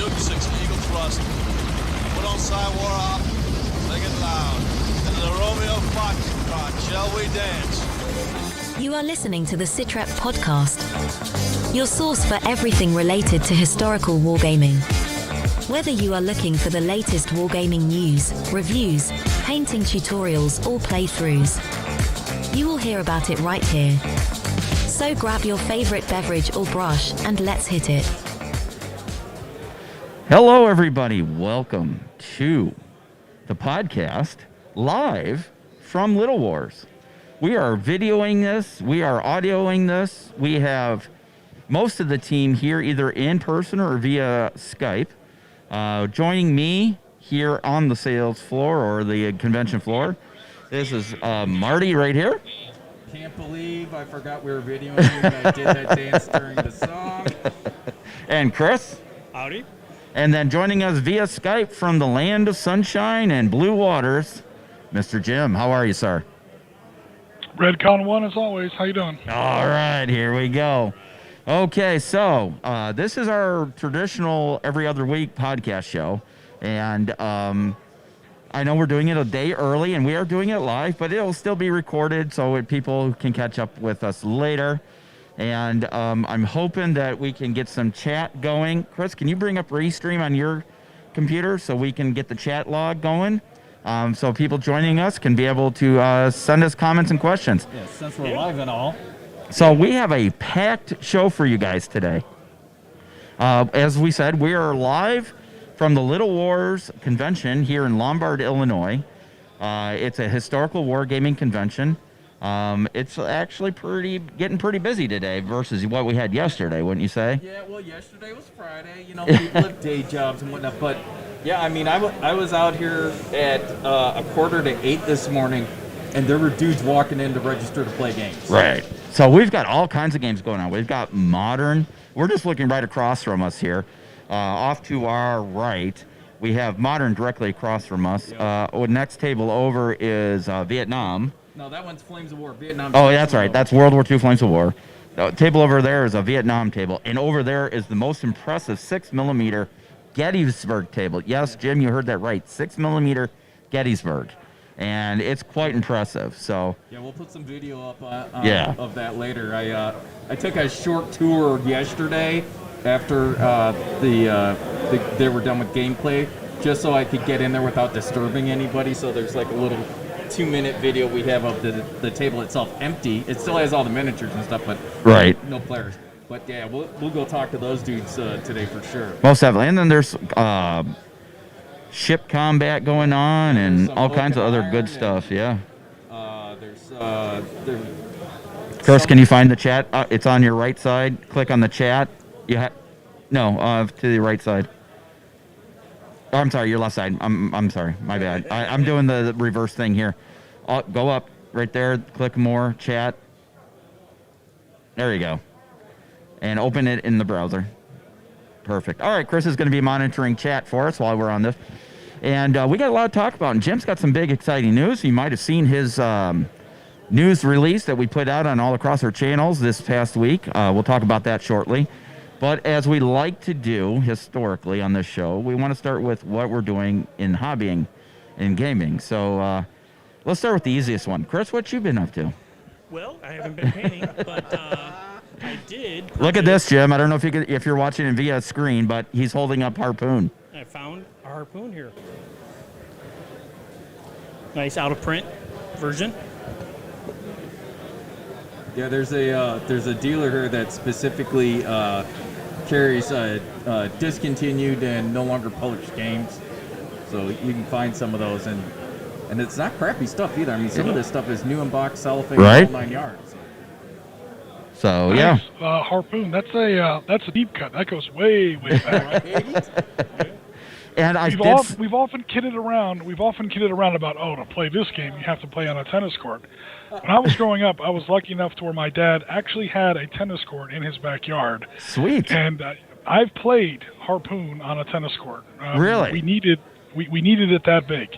Salute 6 Eagle Thrust. Put on side war up. Sing it loud. Into the Romeo Foxtrot. Shall we dance? You are listening to the Sitrep Podcast, your source for everything related to historical wargaming. Whether you are looking for the latest wargaming news, reviews, painting tutorials, or playthroughs, you will hear about it right here. So grab your favorite beverage or brush and let's hit it. Hello, everybody. Welcome to the podcast live from Little Wars. We are videoing this. We are audioing this. We have most of the team here either in person or via Skype. Joining me here on the sales floor or the convention floor, this is Marty right here. Can't believe I forgot we were videoing you. I did that dance during the song. And Chris. Howdy. And then joining us via Skype from the land of sunshine and blue waters, Mr. Jim. How are you, sir? Redcon 1 as always. How you doing? All right, here we go. Okay, so this is our traditional every other week podcast show. And I know we're doing it a day early, and we are doing it live, but it'll still be recorded so people can catch up with us later. And I'm hoping that we can get some chat going. Chris, can you bring up Restream on your computer so we can get the chat log going? So people joining us can be able to send us comments and questions. Yeah, since we're live and all. So we have a packed show for you guys today. As we said, we are live from the Little Wars convention here in Lombard, Illinois. It's a historical wargaming convention. It's actually getting pretty busy today versus what we had yesterday, wouldn't you say? Yeah, well, yesterday was Friday. You know, people have day jobs and whatnot. But, yeah, I mean, I was out here at 7:45 this morning, and there were dudes walking in to register to play games. Right. So we've got all kinds of games going on. We've got modern. We're just looking right across from us here. Off to our right, we have modern directly across from us. Yep. Next table over is Vietnam. No, that one's Flames of War. Vietnam. Oh, that's right. That's World War II Flames of War. The table over there is a Vietnam table. And over there is the most impressive 6mm Gettysburg table. Yes, Jim, you heard that right. 6mm Gettysburg. And it's quite impressive. So yeah, we'll put some video up of that later. I took a short tour yesterday after they were done with gameplay, just so I could get in there without disturbing anybody. So there's like a little 2-minute video we have of the table itself empty. It still has all the miniatures and stuff, but no players. But yeah, we'll go talk to those dudes today for sure. Most definitely. And then there's ship combat going on and all kinds of other good stuff. Yeah. Chris, can you find the chat? It's on your right side. Click on the chat. To the right side. Oh, I'm sorry, your left side. I'm sorry, my bad. I'm doing the reverse thing here. Go up right there. Click more chat. There you go. And open it in the browser. Perfect. All right, Chris is going to be monitoring chat for us while we're on this. And we got a lot to talk about. And Jim's got some big, exciting news. You might have seen his news release that we put out on all across our channels this past week. We'll talk about that shortly. But as we like to do historically on this show, we want to start with what we're doing in hobbying and gaming. So let's start with the easiest one. Chris, what you been up to? Well, I haven't been painting, but I did. Look at this, Jim. I don't know if you're watching it via screen, but he's holding up Harpoon. I found a Harpoon here. Nice out of print version. Yeah, there's a dealer here that specifically carries discontinued and no longer published games, so you can find some of those, and it's not crappy stuff either. I mean, some of this stuff is new in box, cellophane, right? All 9 yards. So yeah, Harpoon. That's a deep cut. That goes way back. And we've often kidded around about to play this game you have to play on a tennis court. When I was growing up, I was lucky enough to where my dad actually had a tennis court in his backyard. Sweet. And I've played Harpoon on a tennis court. Really? We needed it that big.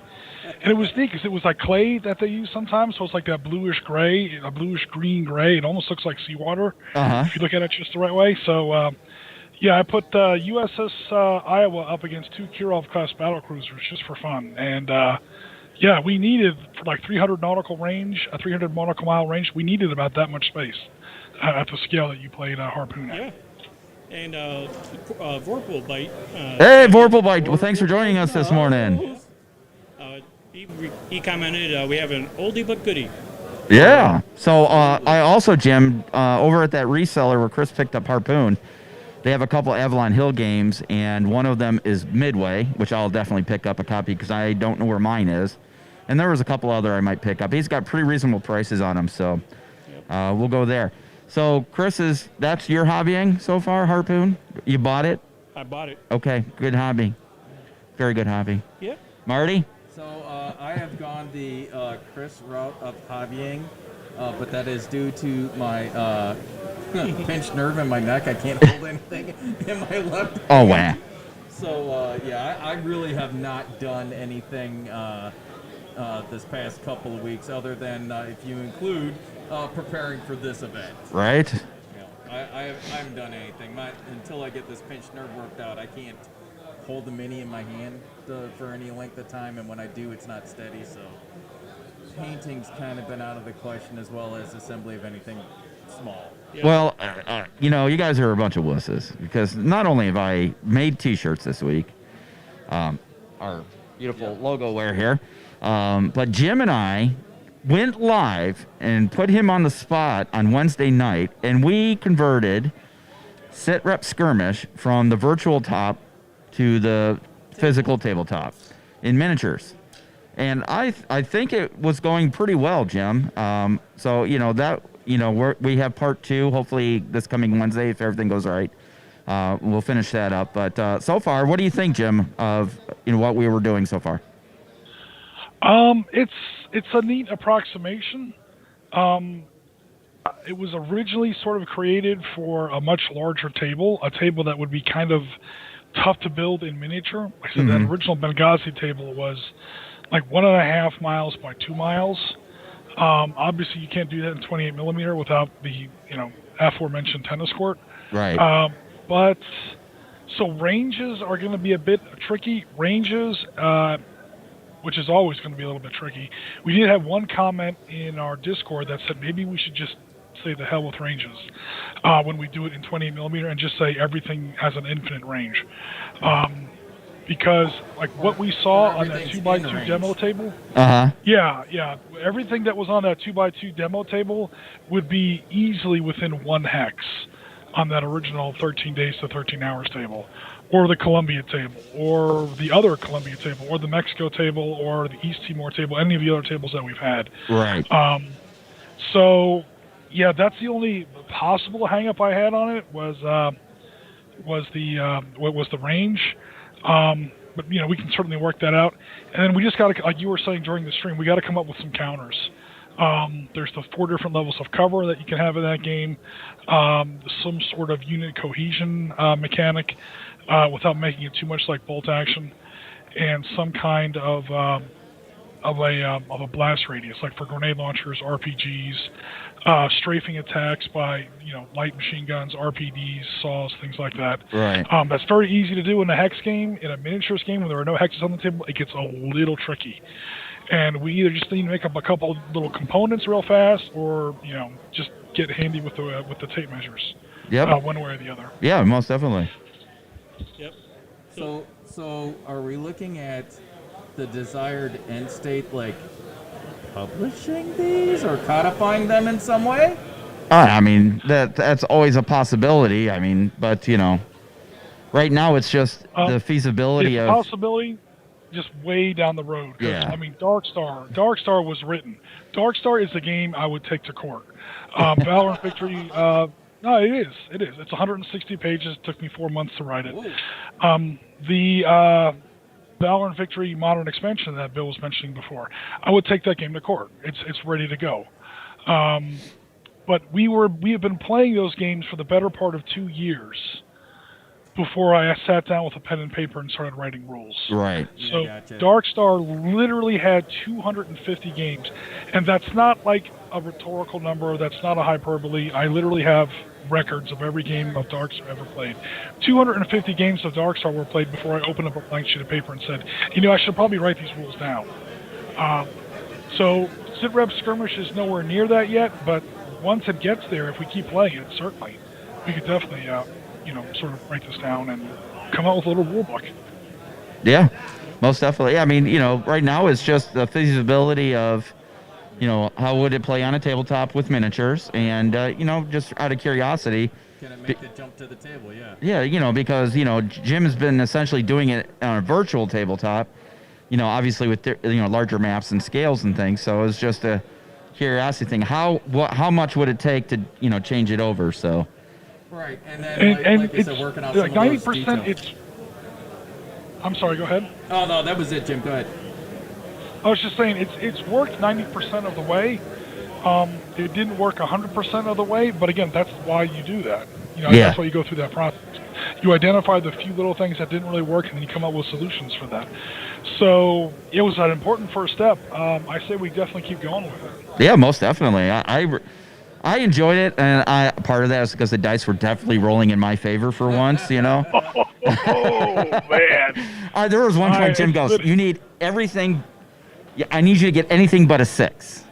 And it was neat because it was like clay that they use sometimes, so it's like that bluish green gray. It almost looks like seawater if you look at it just the right way. So Yeah, I put USS Iowa up against 2 Kirov-class battle cruisers just for fun. And, yeah, we needed, for like 300 nautical range, a 300 nautical mile range, we needed about that much space at the scale that you played Harpoon at. Yeah. And Vorpal Bite. Hey, Vorpal Bite. Well, thanks for joining us this morning. He commented, we have an oldie but goodie. Yeah. So I also, Jim, over at that reseller where Chris picked up Harpoon, they have a couple Avalon Hill games, and one of them is Midway, which I'll definitely pick up a copy because I don't know where mine is. And there was a couple other I might pick up. He's got pretty reasonable prices on them, so we'll go there. So, Chris, that's your hobbying so far, Harpoon? You bought it? I bought it. Okay, good hobby. Very good hobby. Yeah. Marty? So I have gone the Chris route of hobbying, but that is due to my pinched nerve in my neck. I can't hold anything in my left Oh, hand. wow. So, yeah, I really have not done anything this past couple of weeks other than, if you include, preparing for this event. Right? I haven't done anything. Until I get this pinched nerve worked out, I can't hold the mini in my hand for any length of time, and when I do, it's not steady, so painting's kind of been out of the question, as well as assembly of anything small. Yeah. Well, you guys are a bunch of wusses, because not only have I made T-shirts this week, our beautiful logo wear here, but Jim and I went live and put him on the spot on Wednesday night, and we converted Sit Rep Skirmish from the virtual top to the physical tabletop in miniatures. And I think it was going pretty well, Jim. So, we have part 2, hopefully this coming Wednesday, if everything goes right. We'll finish that up. But so far, what do you think, Jim, of what we were doing so far? It's a neat approximation. It was originally sort of created for a much larger table, a table that would be kind of tough to build in miniature. Like I said, that original Benghazi table was like 1.5 miles by 2 miles. Obviously, you can't do that in 28 millimeter without the aforementioned tennis court. Right. But so ranges are going to be a bit tricky. Ranges, which is always going to be a little bit tricky. We did have one comment in our Discord that said maybe we should just say the hell with ranges when we do it in 28 millimeter and just say everything has an infinite range. Because like what we saw on that 2x2 demo table, yeah, everything that was on that 2x2 demo table would be easily within 1 hex on that original 13 days to 13 hours table, or the Columbia table, or the other Columbia table, or the Mexico table, or the East Timor table, any of the other tables that we've had. Right. So, yeah, that's the only possible hang-up I had on it was the range. But we can certainly work that out. And then we just got to, like you were saying during the stream, we got to come up with some counters. There's the 4 different levels of cover that you can have in that game. Some sort of unit cohesion mechanic without making it too much like bolt action, and some kind of a blast radius, like for grenade launchers, RPGs, strafing attacks by light machine guns, RPDs, saws, things like that. Right. That's very easy to do in a hex game. In a miniatures game, when there are no hexes on the table, it gets a little tricky. And we either just need to make up a couple little components real fast, or just get handy with the tape measures. Yep. One way or the other. Yeah, most definitely. Yep. So are we looking at the desired end state, like publishing these or codifying them in some way? I mean, that's always a possibility. I mean, but right now it's just the feasibility it's of possibility. Just way down the road. Yeah. I mean, Darkstar was written. Darkstar is the game I would take to court. Valor and Victory. No, it is. It's 160 pages. It took me 4 months to write it. The Valor and Victory Modern Expansion that Bill was mentioning before, I would take that game to court. It's ready to go. But we have been playing those games for the better part of 2 years before I sat down with a pen and paper and started writing rules. Right. So gotcha. Dark Star literally had 250 games, and that's not like a rhetorical number. That's not a hyperbole. I literally have records of every game of Dark Star ever played. 250 games of Dark Star were played before I opened up a blank sheet of paper and said, I should probably write these rules down. So Sit Rep Skirmish is nowhere near that yet, but once it gets there, if we keep playing it, certainly, we could definitely, sort of write this down and come out with a little rule book. Yeah, most definitely. I mean, right now it's just the feasibility of, how would it play on a tabletop with miniatures, and just out of curiosity. Can it make the jump to the table? Yeah. Yeah, because Jim has been essentially doing it on a virtual tabletop. Obviously with larger maps and scales and things. So it was just a curiosity thing. How much would it take to change it over? So. Right, and then like you said, working out some of those 90%. details. I'm sorry. Go ahead. Oh no, that was it, Jim. Go ahead. I was just saying it's worked 90% of the way. It didn't work 100% of the way, but again, that's why you do that. That's why you go through that process. You identify the few little things that didn't really work, and then you come up with solutions for that. So it was an important first step. I say we definitely keep going with it. Yeah, most definitely. I enjoyed it, and part of that is because the dice were definitely rolling in my favor for once. Oh man! There was one point Jim goes, "You need everything. Yeah, I need you to get anything but a 6."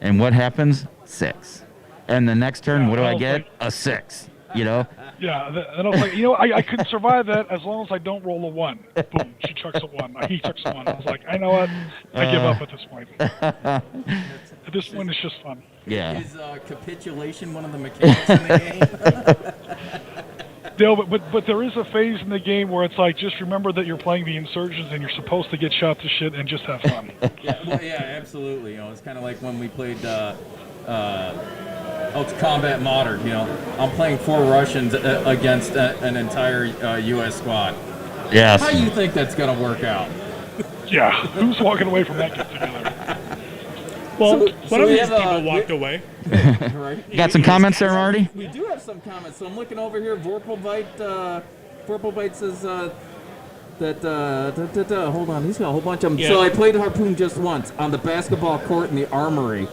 And what happens? 6. And the next turn, what do I get? A 6. Yeah, and I was like, I could survive that as long as I don't roll a 1. Boom, she chucks a 1. He chucks a 1. I was like, I know what? I give up at this point. At this point, it's just fun. Yeah. Is capitulation one of the mechanics in the game? No, but there is a phase in the game where it's like, just remember that you're playing the insurgents and you're supposed to get shot to shit and just have fun. Yeah, absolutely. It's kind of like when we played it's Combat Modern. I'm playing 4 Russians against an entire U.S. squad. Yes. How do you think that's going to work out? Yeah, who's walking away from that get together? Well, one of these people walked away. Right. You got some comments there, Marty? We do have some comments. So I'm looking over here. Vorpalbite says that hold on, he's got a whole bunch of them. Yeah. So I played Harpoon just once on the basketball court in the Armory.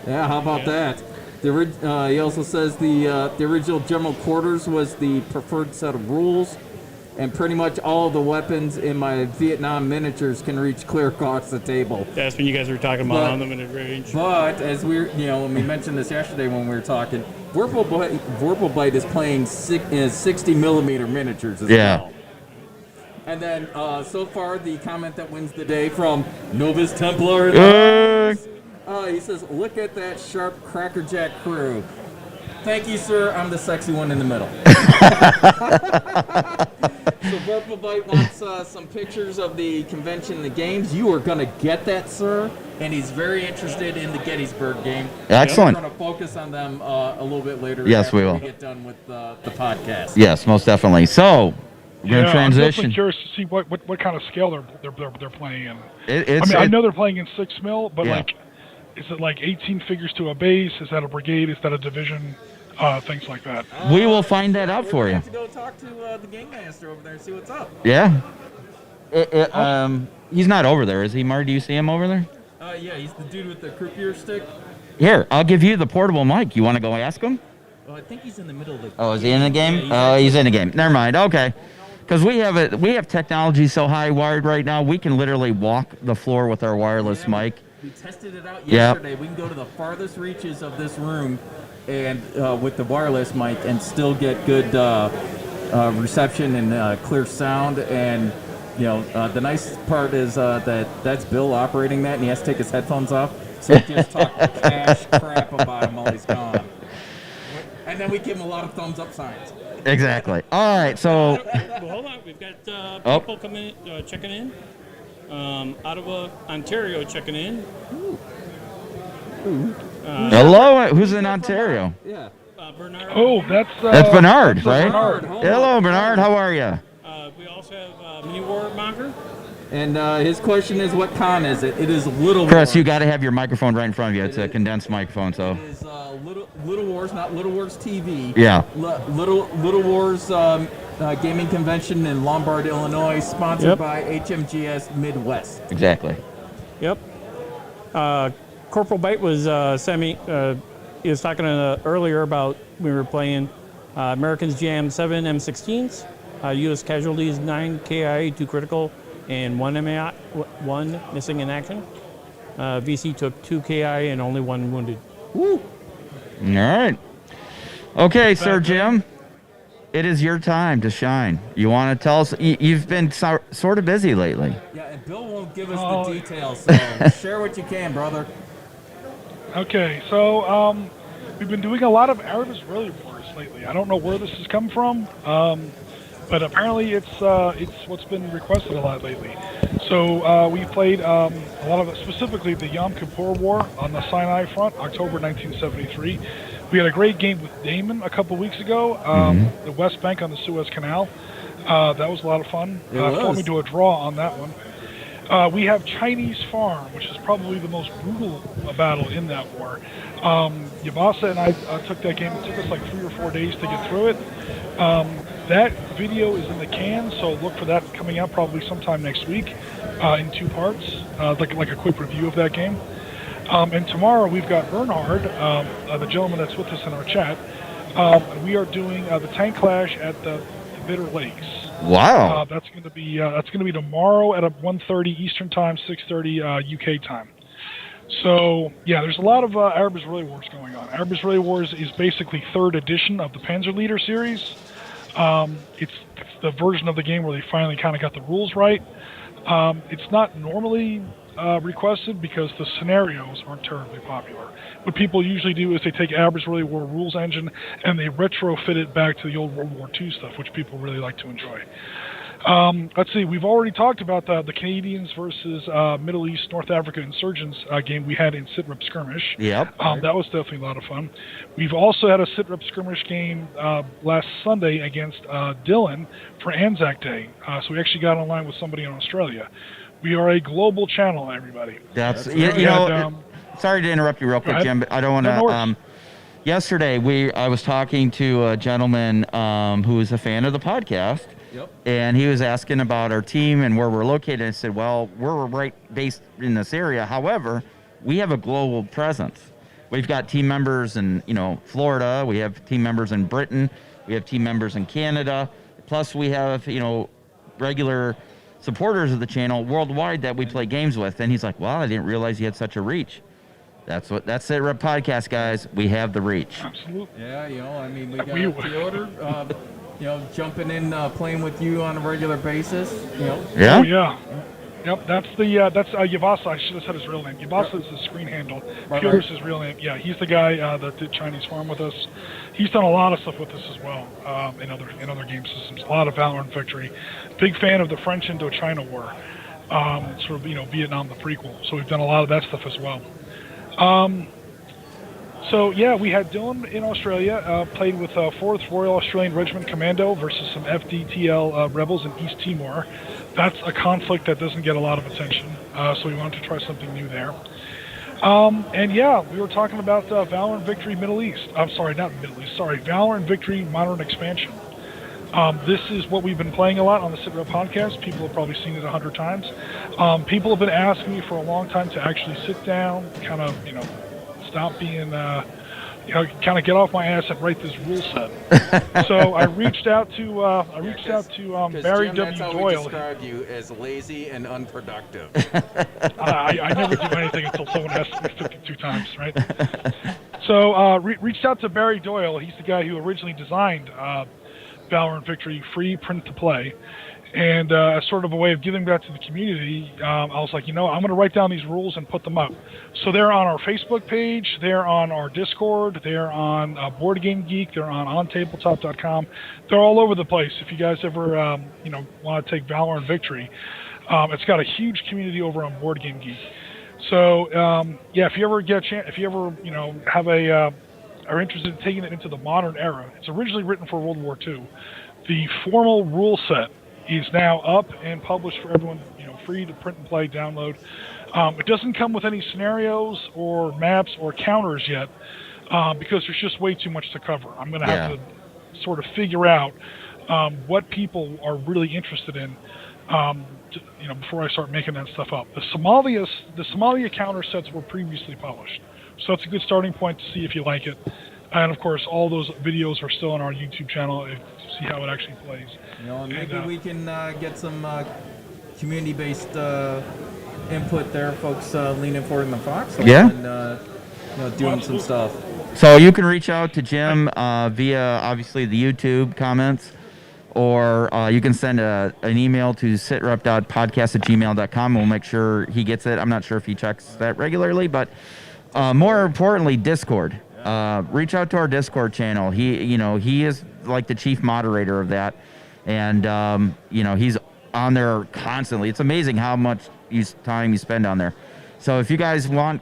Yeah, how about that? He also says the original General Quarters was the preferred set of rules, and pretty much all of the weapons in my Vietnam miniatures can reach clear across the table. That's when you guys were talking about unlimited range. But as when we mentioned this yesterday when we were talking, Vorpalbite is playing 60 millimeter miniatures as well. And then so far the comment that wins the day from Novus Templar. He says, "Look at that sharp crackerjack crew." Thank you, sir. I'm the sexy one in the middle. So Vorpalbite wants some pictures of the convention and the games. You are going to get that, sir. And he's very interested in the Gettysburg game. Excellent. We're going to focus on them a little bit later. Yes, after we will. We get done with the podcast. Yes, most definitely. So we're going to transition. I'm definitely curious to see what kind of scale they're playing in. I know they're playing in 6 mil, but is it like 18 figures to a base? Is that a brigade? Is that a division? Things like that. We will find that out for you. We're going to go talk to the game master over there and see what's up. Yeah. He's not over there, is he, Marty? Do you see him over there? Yeah, he's the dude with the croupier stick. Here, I'll give you the portable mic. You want to go ask him? I think he's in the middle of the game. Oh, is he in the game? Yeah, he's in the game. Never mind. Okay. Because we have technology so high wired right now, we can literally walk the floor with our wireless mic. We tested it out yesterday. Yep. We can go to the farthest reaches of this room and with the wireless mic and still get good reception and clear sound. And the nice part is that's Bill operating that, and he has to take his headphones off, so he just talk cash crap about him while he's gone. And then we give him a lot of thumbs up signs. Exactly. All right, so Well, hold on. We've got people coming in, checking in. Ottawa, Ontario, checking in. hello, who's in Ontario? Yeah. Bernard. Oh, that's Bernard, right? Bernard. Hello, Bernard. How are you? We also have Mini Warmonger. And his question is, what con is it? It is Little Chris, Wars. you got to have your microphone right in front of you. It's a condensed microphone, so. It is Little Wars, not Little Wars TV. Yeah. Little Wars gaming convention in Lombard, Illinois, sponsored Yep. by HMGS Midwest. Exactly. Yep. Corporal Bite was he was talking earlier about we were playing Americans Jam 7 M16s, U.S. casualties 9 KIA, 2 critical, and 1 MA, 1 missing in action. VC took 2 KI and only 1 wounded. Woo. All right. Okay, Sir Jim, it is your time to shine. You want to tell us? You've been sort of busy lately. Yeah, and Bill won't give us the details, so share what you can, brother. Okay, so we've been doing a lot of Arab Israeli wars lately. I don't know where this has come from, but apparently it's what's been requested a lot lately. So we played a lot of, specifically the Yom Kippur War on the Sinai front, October 1973. We had a great game with Damon a couple weeks ago, the West Bank on the Suez Canal. That was a lot of fun. Fought me to a draw on that one. We have Chinese Farm, which is probably the most brutal battle in that war. Yabasa and I took that game. It took us like 3 or 4 days to get through it. That video is in the can, so look for that coming out probably sometime next week in 2 parts, like a quick review of that game. And tomorrow we've got Bernhard, the gentleman that's with us in our chat. We are doing the tank clash at the Bitter Lakes. Wow. That's going to be tomorrow at 1:30 Eastern Time, 6:30 UK time. So yeah, there's a lot of Arab Israeli Wars going on. Arab Israeli Wars is basically 3rd edition of the Panzer Leader series. It's the version of the game where they finally kind of got the rules right. It's not normally requested because the scenarios aren't terribly popular. What people usually do is they take Arab Israeli War rules engine and they retrofit it back to the old World War II stuff, which people really like to enjoy. Let's see, we've already talked about the Canadians versus Middle East, North Africa insurgents game we had in Sitrep Skirmish. Yep. That was definitely a lot of fun. We've also had a Sitrep Skirmish game last Sunday against Dylan for Anzac Day. So we actually got online with somebody in Australia. We are a global channel, everybody. That's you know. Sorry to interrupt you real quick, Jim, but I don't want to. Yesterday, I was talking to a gentleman who is a fan of the podcast, and he was asking about our team and where we're located. I said, well, we're right based in this area. However, we have a global presence. We've got team members in Florida. We have team members in Britain. We have team members in Canada. Plus, we have regular supporters of the channel worldwide that we play games with. And he's like, well, I didn't realize you had such a reach. That's it, Rep Podcast, guys. We have the reach. Absolutely. Yeah, I mean, we got Theodore, jumping in, playing with you on a regular basis. Yeah. Oh, yeah. Yep, that's Yabasa. I should have said his real name. Yabasa is the screen handle. Piotr's his real name. Yeah, he's the guy that did Chinese Farm with us. He's done a lot of stuff with us as well in other game systems. A lot of Valor and Victory. Big fan of the French Indochina War. Sort of Vietnam, the prequel. So we've done a lot of that stuff as well. So yeah, we had Dylan in Australia, played with 4th Royal Australian Regiment Commando versus some FDTL rebels in East Timor. That's a conflict that doesn't get a lot of attention, so we wanted to try something new there. And yeah, we were talking about Valor and Victory Middle East. I'm sorry, not Middle East. Sorry, Valor and Victory Modern Expansion. This is what we've been playing a lot on the Sit Rep podcast. People have probably seen it 100 times. People have been asking me for a long time to actually sit down, kind of, stop being, kind of get off my ass and write this rule set. So I reached out to Barry Jim, W. that's how Doyle. we describe you as lazy and unproductive. I never do anything until someone asks me 2 times, right? So reached out to Barry Doyle. He's the guy who originally designed Valor and Victory free print to play. And as sort of a way of giving back to the community, I was like, I'm going to write down these rules and put them up. So they're on our Facebook page, they're on our Discord, they're on Board Game Geek, they're on ontabletop.com. They're all over the place. If you guys ever, want to take Valor and Victory, it's got a huge community over on Board Game Geek. So if you ever get a chance, if you ever, have are interested in taking it into the modern era, it's originally written for World War II. The formal rule set is now up and published for everyone, free to print and play, download. It doesn't come with any scenarios or maps or counters yet because there's just way too much to cover. I'm going to have to sort of figure out what people are really interested in. Before I start making that stuff up, the Somalia counter sets were previously published, so that's a good starting point to see if you like it. And of course, all those videos are still on our YouTube channel to see how it actually plays. Maybe we can get some community-based input there, folks leaning forward in the foxhole and doing some stuff. So you can reach out to Jim via obviously the YouTube comments, or you can send an email to sitrep.podcast@gmail.com. We'll make sure he gets it. I'm not sure if he checks that regularly, but more importantly, Discord. Reach out to our Discord channel. He is like the chief moderator of that, and he's on there constantly. It's amazing how much time you spend on there. So if you guys want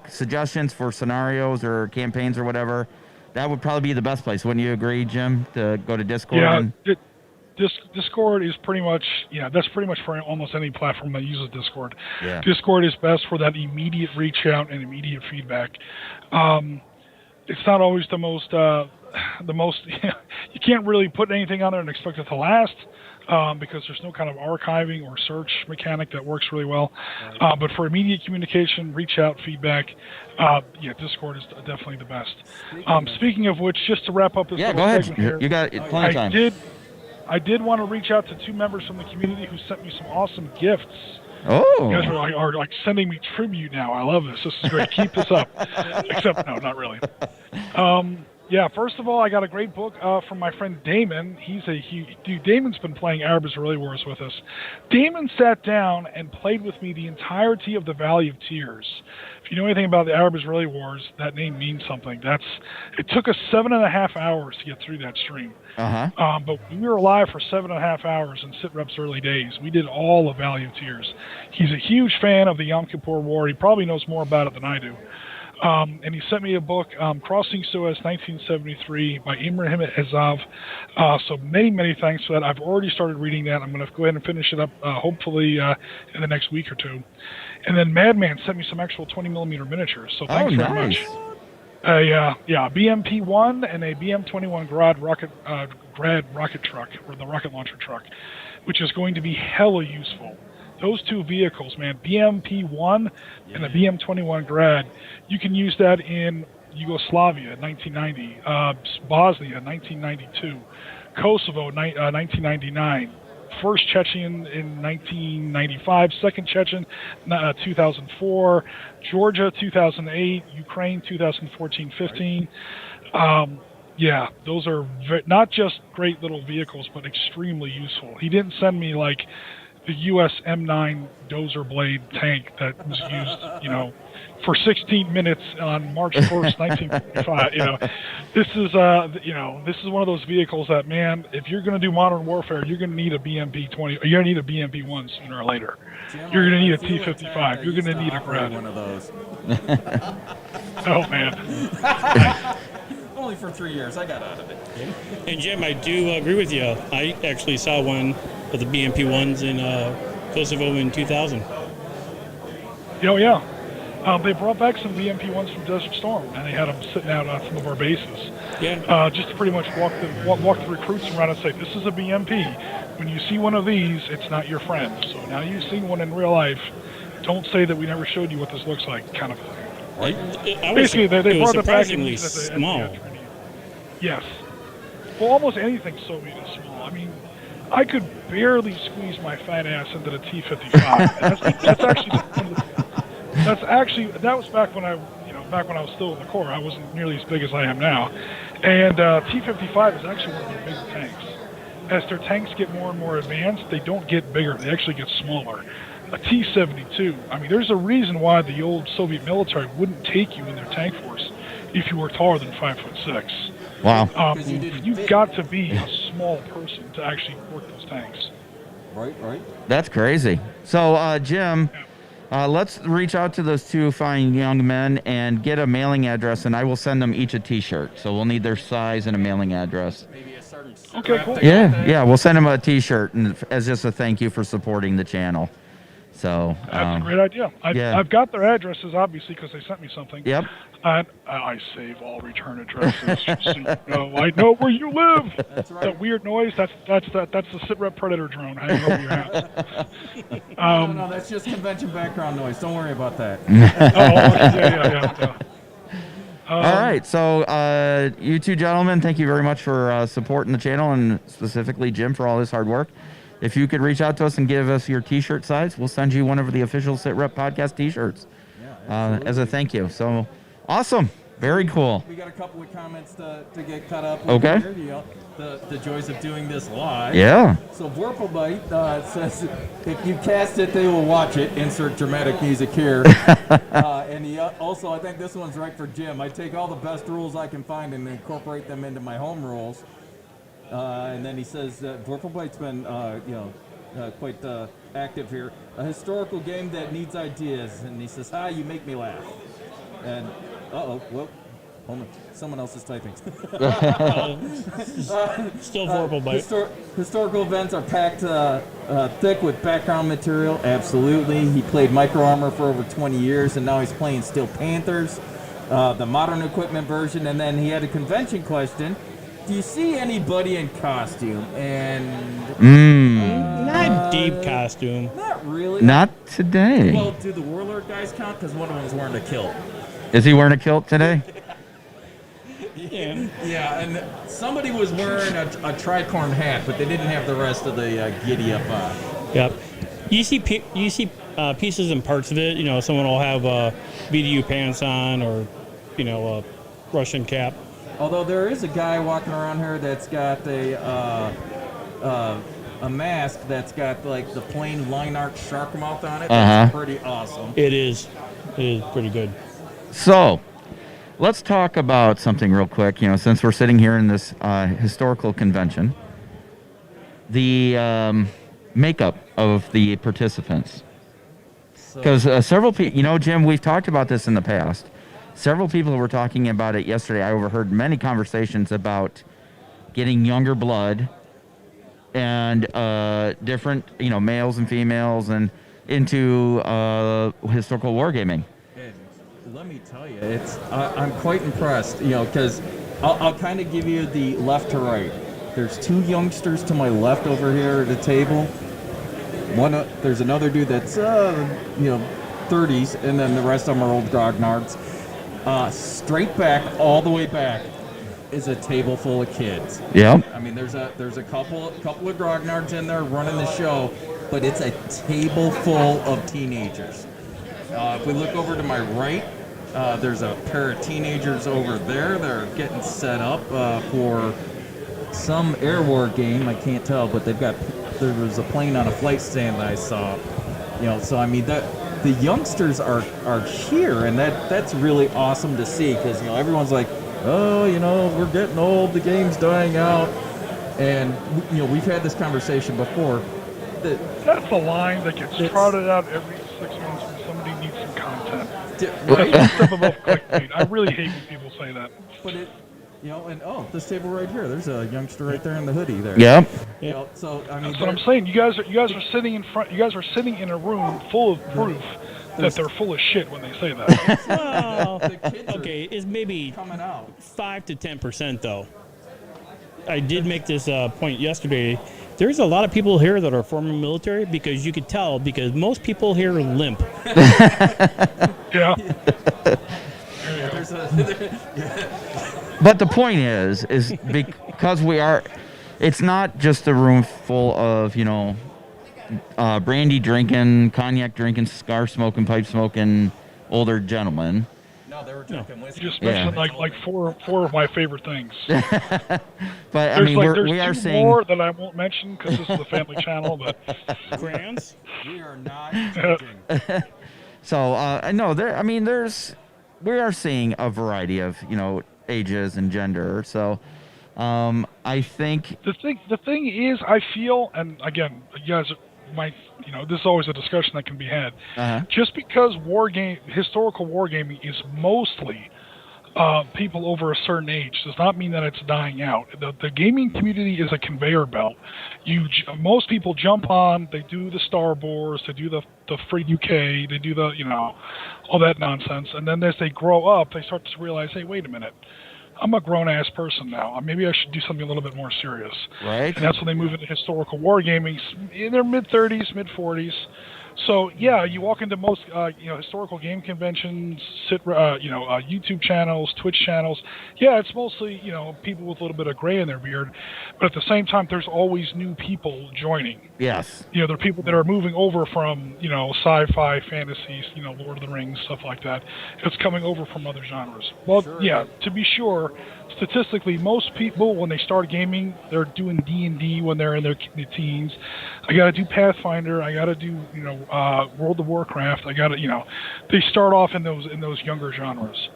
suggestions for scenarios or campaigns or whatever, that would probably be the best place. Wouldn't you agree, Jim, to go to Discord? Yeah, Discord is pretty much, that's pretty much for almost any platform that uses Discord. Yeah. Discord is best for that immediate reach out and immediate feedback. It's not always the most you can't really put anything on there and expect it to last, because there's no kind of archiving or search mechanic that works really well. But for immediate communication, reach out, feedback, Discord is definitely the best. Speaking of which, just to wrap up this go ahead. segment here, You got plenty of time. I did want to reach out to 2 members from the community who sent me some awesome gifts. Oh. You guys are like sending me tribute now. I love this. This is great. Keep this up. Except, no, not really. First of all, I got a great book from my friend Damon. Damon's been playing Arab Israeli Wars with us. Damon sat down and played with me the entirety of the Valley of Tears. If you know anything about the Arab Israeli Wars, that name means something. It took us 7.5 hours to get through that stream. But we were live for 7.5 hours in SitRep's early days. We did all of Valley of Tears. He's a huge fan of the Yom Kippur War. He probably knows more about it than I do. And he sent me a book, Crossing Suez, 1973, by Ibrahim Ezav. So many, many thanks for that. I've already started reading that. I'm going to go ahead and finish it up, hopefully in the next week or two. And then Madman sent me some actual 20mm miniatures. So thanks very much. A BMP-1 and a BM-21 Grad rocket truck, or the rocket launcher truck, which is going to be hella useful. Those 2 vehicles, man, BMP-1 and the BM-21 Grad, you can use that in Yugoslavia, 1990, Bosnia, 1992, Kosovo, 1999, First Chechen in 1995, Second Chechen, 2004, Georgia, 2008, Ukraine, 2014-15. Those are not just great little vehicles, but extremely useful. He didn't send me like the U.S. M9 Dozer Blade tank that was used, for 16 minutes on March 1st, 1945. This is one of those vehicles that, man, if you're going to do modern warfare, you're going to need a BMP-20, or you're going to need a BMP-1 sooner or later. You're going to need a T-55. You're going to need a Grad. One of those. Oh, man. Only for 3 years. I got out of it. And Jim, I do agree with you. I actually saw one of the BMP-1s in Kosovo in 2000. Oh, yeah. They brought back some BMP-1s from Desert Storm, and they had them sitting out on some of our bases. Yeah. Just to pretty much walk the recruits around and say, this is a BMP. When you see one of these, it's not your friend. So now you've seen one in real life. Don't say that we never showed you what this looks like, kind of thing. Basically, they brought it back and used it small. Yes. Well, almost anything Soviet is small. I mean, I could barely squeeze my fat ass into the T-55. That was back when I was still in the Corps. I wasn't nearly as big as I am now. And T-55 is actually one of their bigger tanks. As their tanks get more and more advanced, they don't get bigger. They actually get smaller. A T-72, I mean, there's a reason why the old Soviet military wouldn't take you in their tank force if you were taller than 5'6". Wow. You've got to be a small person to actually work those tanks. Right. That's crazy. So, Jim, let's reach out to those 2 fine young men and get a mailing address, and I will send them each a T-shirt. So we'll need their size and a mailing address. Maybe a certain. Okay, cool. Yeah, we'll send them a T-shirt and as just a thank you for supporting the channel. So That's a great idea. yeah. I've got their addresses, obviously, because they sent me something. Yep. And I save all return addresses, just so you know. I know where you live. That's right. That weird noise, that's the SitRep Predator drone hanging over your house. No, that's just convention background noise. Don't worry about that. Yeah. All right, so you two gentlemen, thank you very much for supporting the channel, and specifically Jim for all his hard work. If you could reach out to us and give us your T-shirt size, we'll send you one of the official SitRep podcast T-shirts as a thank you. So awesome, very cool. We got a couple of comments to get caught up with. Okay. Here. The joys of doing this live. Yeah. So Vorpalbite says, if you cast it, they will watch it. Insert dramatic music here. And he also, I think this one's right for Jim. I take all the best rules I can find and incorporate them into my home rules. And then he says that Vorpalbite's been, quite active here. A historical game that needs ideas. And he says, you make me laugh. And, whoop. Hold on. Someone else is typing. Still Vorpalbite. Historical events are packed thick with background material. Absolutely. He played Micro Armor for over 20 years, and now he's playing Steel Panthers, the modern equipment version. And then he had a convention question. Do you see anybody in costume? And Not deep costume. not really. Not today. Well, do the Warlord guys count? Because one of them's wearing a kilt. Is he wearing a kilt today? Yeah. Yeah, and somebody was wearing a tricorn hat, but they didn't have the rest of the giddy up. Yep. You see pieces and parts of it. You know, someone will have BDU pants on, or a Russian cap. Although there is a guy walking around here that's got a mask that's got like the plain line art shark mouth on it. That's pretty awesome. It is. It is pretty good. So, let's talk about something real quick. Since we're sitting here in this historical convention, the makeup of the participants. Because several people, Jim, we've talked about this in the past. Several people were talking about it yesterday. I overheard many conversations about getting younger blood and different, males and females and into historical wargaming. Let me tell you, I'm quite impressed, because I'll kind of give you the left to right. There's two youngsters to my left over here at the table. There's another dude that's 30s, and then the rest of them are old grognards. Straight back, all the way back, is a table full of kids. Yep. I mean, there's a couple of grognards in there running the show, but it's a table full of teenagers. If we look over to my right, there's a pair of teenagers over there. They're getting set up for some air war game. I can't tell, but there was a plane on a flight stand that I saw. So I mean the youngsters are here, and that's really awesome to see, because everyone's like, we're getting old, the game's dying out, and we've had this conversation before. That's the line that gets trotted out every 6 months when somebody needs some content. Right? Stuff above clickbait. I really hate when people say that. But this table right here, there's a youngster right there in the hoodie there. Yep. So I mean, That's what I'm saying. You guys are sitting in front. You guys are sitting in a room full of proof that they're full of shit when they say that. Well, the kids okay, it's maybe coming out. 5 to 10% though. I did make this point yesterday. There's a lot of people here that are former military, because you could tell, because most people here limp. Yeah. But the point is because it's not just a room full of, brandy drinking, cognac drinking, cigar smoking, pipe smoking older gentlemen. No, they were drinking whiskey. You just mentioned like four of my favorite things. But I mean, there's we are two seeing more that I won't mention because this is a family channel. But Crayons? We are not judging. So we are seeing a variety of ages and gender. So I think the thing is, I feel, and again, you guys might, this is always a discussion that can be had. Just because historical wargaming is mostly people over a certain age does not mean that it's dying out. The gaming community is a conveyor belt. Most people jump on, they do the Star Wars, they do the Free UK, they do the, all that nonsense, and then as they grow up, they start to realize, hey, wait a minute, I'm a grown-ass person now. Maybe I should do something a little bit more serious. Right. And that's when they move into historical wargaming in their mid-30s, mid-40s. So yeah, you walk into most historical game conventions, YouTube channels, Twitch channels. Yeah, it's mostly people with a little bit of gray in their beard, but at the same time, there's always new people joining. Yes. There are people that are moving over from sci-fi, fantasy, Lord of the Rings, stuff like that. It's coming over from other genres. Well, sure. Yeah, to be sure, statistically, most people when they start gaming, they're doing D&D when they're in their teens. I got to do Pathfinder. I got to do World of Warcraft. I got to they start off in those younger genres,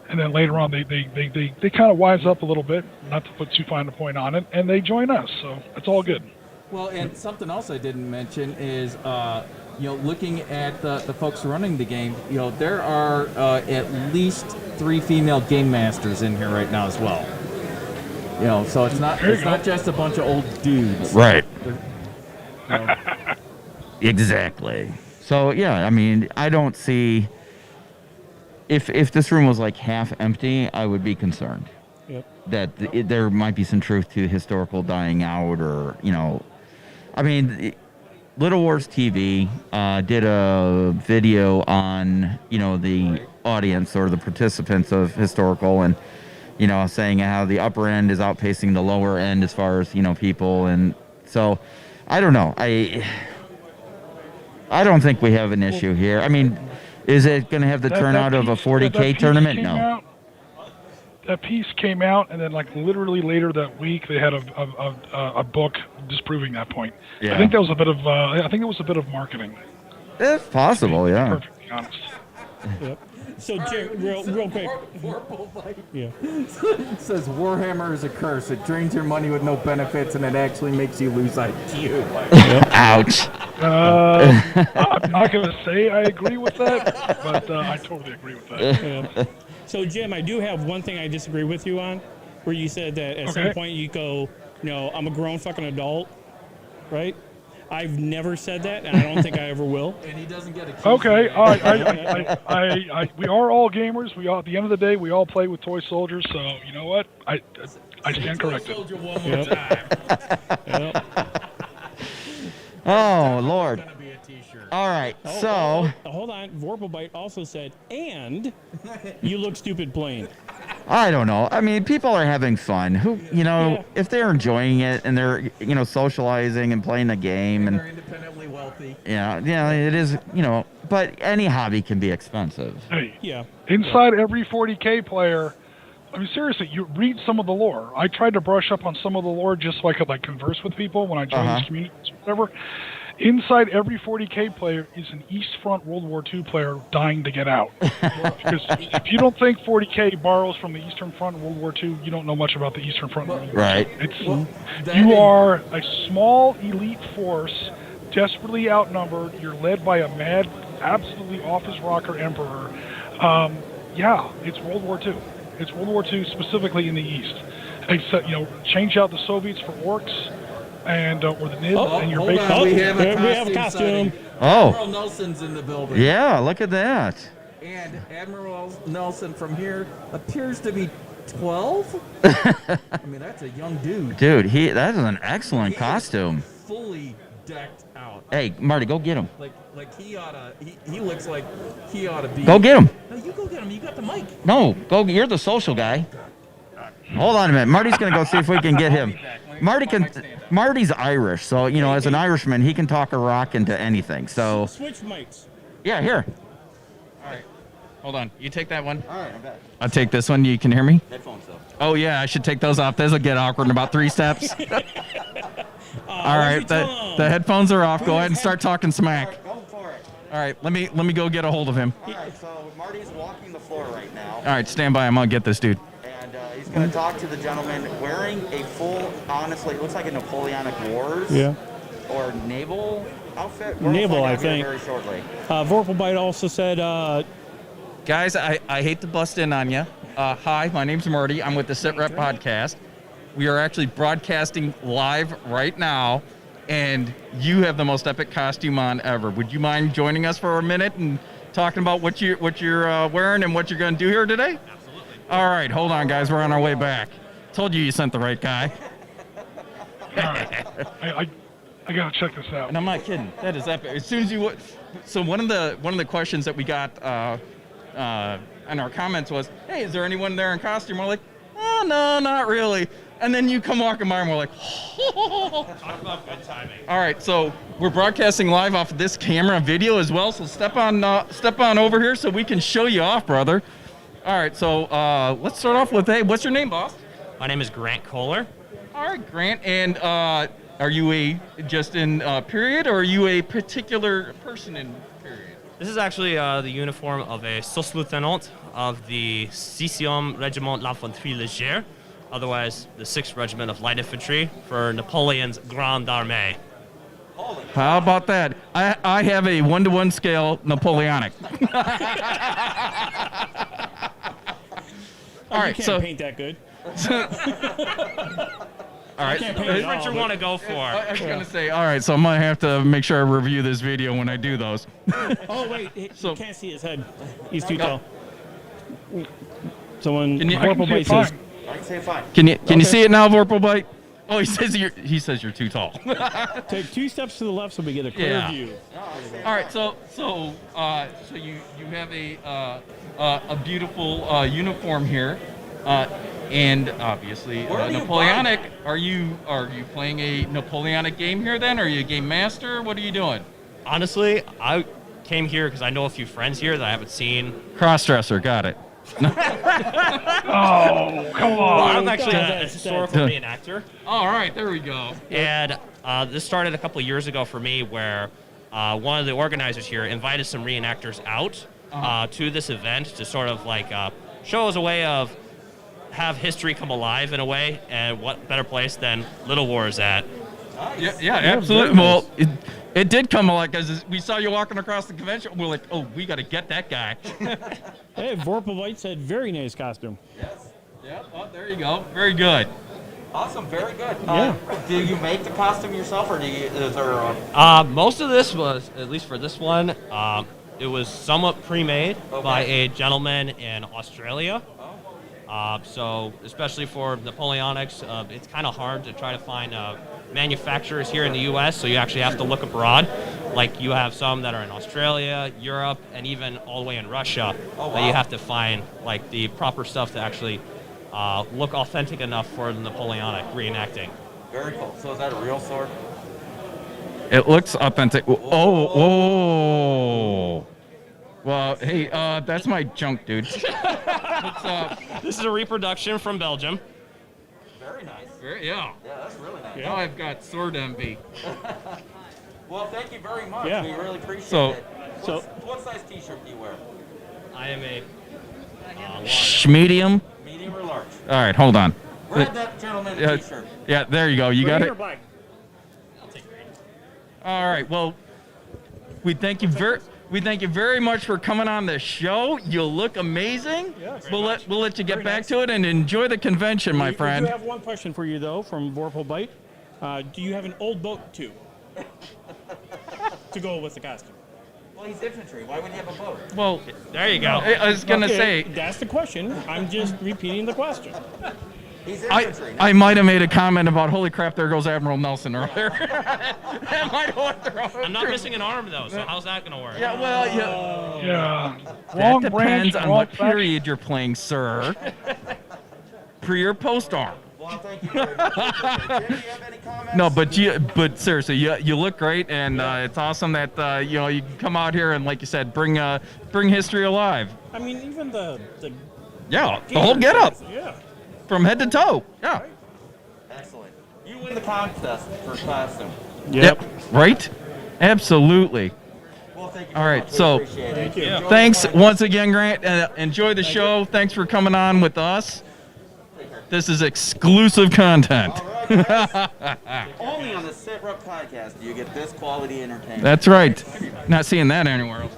and then later on they kind of wise up a little bit, not to put too fine a point on it, and they join us. So it's all good. Well, and something else I didn't mention is looking at the folks running the game. There are at least 3 female game masters in here right now as well. So it's not just a bunch of old dudes. Right. Exactly. So yeah, I mean, I don't see if this room was like half empty, I would be concerned. Yep. That there might be some truth to historical dying out, or I mean, Little Wars TV did a video on the audience or the participants of historical, and saying how the upper end is outpacing the lower end as far as people, and so I don't know. I don't think we have an issue here. I mean, is it going to have the turnout of a 40K tournament? No. That piece came out, and then literally later that week, they had a book disproving that point. Yeah. I think that was a bit of marketing. It's possible, to be yeah. Perfectly honest. Yep. So, Jim, real quick. Yeah. It says Warhammer is a curse. It drains your money with no benefits, and it actually makes you lose IQ. Ouch. I'm not going to say I agree with that, but I totally agree with that. Yeah. So, Jim, I do have one thing I disagree with you on, where you said that at some point you go, I'm a grown fucking adult, right? I've never said that, and I don't think I ever will. And he doesn't get accused. Okay, we are all gamers. We all, at the end of the day, we all play with toy soldiers. So you know what? I stand corrected. Soldier one more time. Yep. Oh Lord. Gonna be a t-shirt. All right, Hold on. Vorpalbite also said, and you look stupid playing. I don't know. I mean, people are having fun. If they're enjoying it and they're, socializing and playing the game, and they're independently wealthy. Yeah, it is, but any hobby can be expensive. Hey, Yeah. inside every 40K player, I mean, seriously, you read some of the lore. I tried to brush up on some of the lore just so I could converse with people when I joined this community, whatever. Inside every 40K player is an East Front World War II player dying to get out. Because if you don't think 40K borrows from the Eastern Front in World War II, you don't know much about the Eastern Front in World War II. Right. You are a small elite force, desperately outnumbered. You're led by a mad, absolutely off-his-rocker emperor. It's World War II. It's World War II specifically in the East. Except, change out the Soviets for orcs. And or the NID, and you're hold based on, on. we have a costume. sighting. Oh. Admiral Nelson's in the building. Yeah, look at that. And Admiral Nelson from here appears to be 12. I mean, that's a young dude. Dude, that is an excellent He costume. is fully decked out. Hey, Marty, go get him. Like he oughta. He looks like he oughta be. Go get him. No, you go get him. You got the mic. No, go. You're the social guy. Hold on a minute. Marty's gonna go see if we can get him. Marty's Irish, so as an Irishman, he can talk a rock into anything. So Switch mics. yeah, here. All right. Hold on. You take that one. All right, I bet. I'll take this one. You can hear me? Headphones though. Oh, yeah. I should take those off. Those will get awkward in about 3 steps. All right. The headphones are off. Go ahead and start talking smack. Go for it. All right. Let me go get a hold of him. All right. So Marty's walking the floor right now. All right. Stand by. I'm going to get this dude. And he's going to talk to the gentleman wearing a full, honestly, it looks like a Napoleonic Wars or naval outfit. Naval, I think. Very shortly. Vorpalbite also said, Guys, I hate to bust in on you. Hi, my name's Marty. I'm with the Sit Rep Podcast. We are actually broadcasting live right now, and you have the most epic costume on ever. Would you mind joining us for a minute and talking about what you're wearing and what you're going to do here today? Absolutely. All right, hold on, guys. We're on our way back. Told you sent the right guy. All right. I gotta check this out. And I'm not kidding. That is epic. As soon as you so one of the questions that we got in our comments was, "Hey, is there anyone there in costume?" We're like, "Oh no, not really." And then you come walking by and we're like, "Oh." Talk about good timing. All right, so we're broadcasting live off of this camera and video as well. So step on over here so we can show you off, brother. All right, so let's start off with, hey, what's your name, boss? My name is Grant Kohler. All right, Grant, and are you just in period, or are you a particular person in period? This is actually the uniform of a sous-lieutenant of the 6e Regiment l'Infanterie Légère, otherwise the 6th Regiment of Light Infantry for Napoleon's Grande Armée. How about that? I have a 1-to-1 scale Napoleonic. All right, you can't so paint that good. all right. can't paint Which it all, one you but- want to go for? I was gonna say, all right, so I'm gonna have to make sure I review this video when I do those. Oh wait, So- you can't see his head. He's too tall. Someone Can you- I can Vorpal see Bite it says, fine. I can say fine. Can you Okay. see it now, Vorpal Bite? Oh, he says you're too tall. take 2 steps to the left so we get a clear Yeah. view. All right, so you have a beautiful uniform here, and obviously Napoleonic. Are you playing a Napoleonic game here then? Are you a game master? What are you doing? Honestly, I came here because I know a few friends here that I haven't seen. Crossdresser, got it. Oh, come on. I'm actually a that's- historical reenactor. All right, there we go. And this started a couple of years ago for me, where one of the organizers here invited some reenactors out to this event to sort of like show us a way of have history come alive in a way, and what better place than Little War is at. Yeah, absolutely. Well, it did come alive because we saw you walking across the convention. We're like, oh, we got to get that guy. Hey, Vorpal Bite said very nice costume. Yeah, oh, there you go. Very good. Awesome, very good. Yeah. Do you make the costume yourself, or is there Most of this was, at least for this one, it was somewhat pre-made by a gentleman in Australia. So especially for Napoleonics, it's kind of hard to try to find manufacturers here in the U.S., so you actually have to look abroad. Like you have some that are in Australia, Europe, and even all the way in Russia that you have to find like the proper stuff to actually look authentic enough for the Napoleonic reenacting. very cool? So is that a real sword? It looks authentic. Oh. Well, hey, that's my junk, dude. This is a reproduction from Belgium. Very nice. Yeah. Yeah, that's really nice. Now I've got sword envy. Well, thank you very much. Yeah. We really appreciate So- it. What size T-shirt do you wear? I am a Medium. Medium or large? All right, hold on. Grab that gentleman a Yeah, T-shirt. yeah, there you go. You got Green it. or black? All right. Well, we thank you very much for coming on the show. You look amazing. Yes. We'll let you get Very back nice. to it and enjoy the convention, my We friend. do have one question for you though, from Vorpal Bite. Do you have an old boat too? To go with the costume. Well, he's infantry. Why would he have a boat? Well, There you go. I was gonna Okay, say that's the question. I'm just repeating the question. He's infantry. I might have made a comment about holy crap, there goes Admiral Nelson earlier. That might have went the wrong I'm not through. missing an arm though, so how's that gonna work? Yeah, well, yeah. Yeah. That Wrong depends branch, on wrong what faction. period you're playing, sir. Pre or post arm. Well, thank you very much. Jim, do you have any comments? No, but seriously, you look great, and it's awesome that you can come out here and, like you said, bring history alive. I mean, even the Yeah, the whole getup Yeah. from head to toe. Yeah. Excellent. You win the contest for costume. Yep. Right. Absolutely. Well, thank you. All very right, much. We so- appreciate it. Thank you. Enjoy Thanks the once again, Grant. Enjoy the show. Thanks for coming on with us. This is exclusive content. All right, guys. Only on the Sit Rep podcast do you get this quality entertainment. That's right. Not seeing that anywhere else.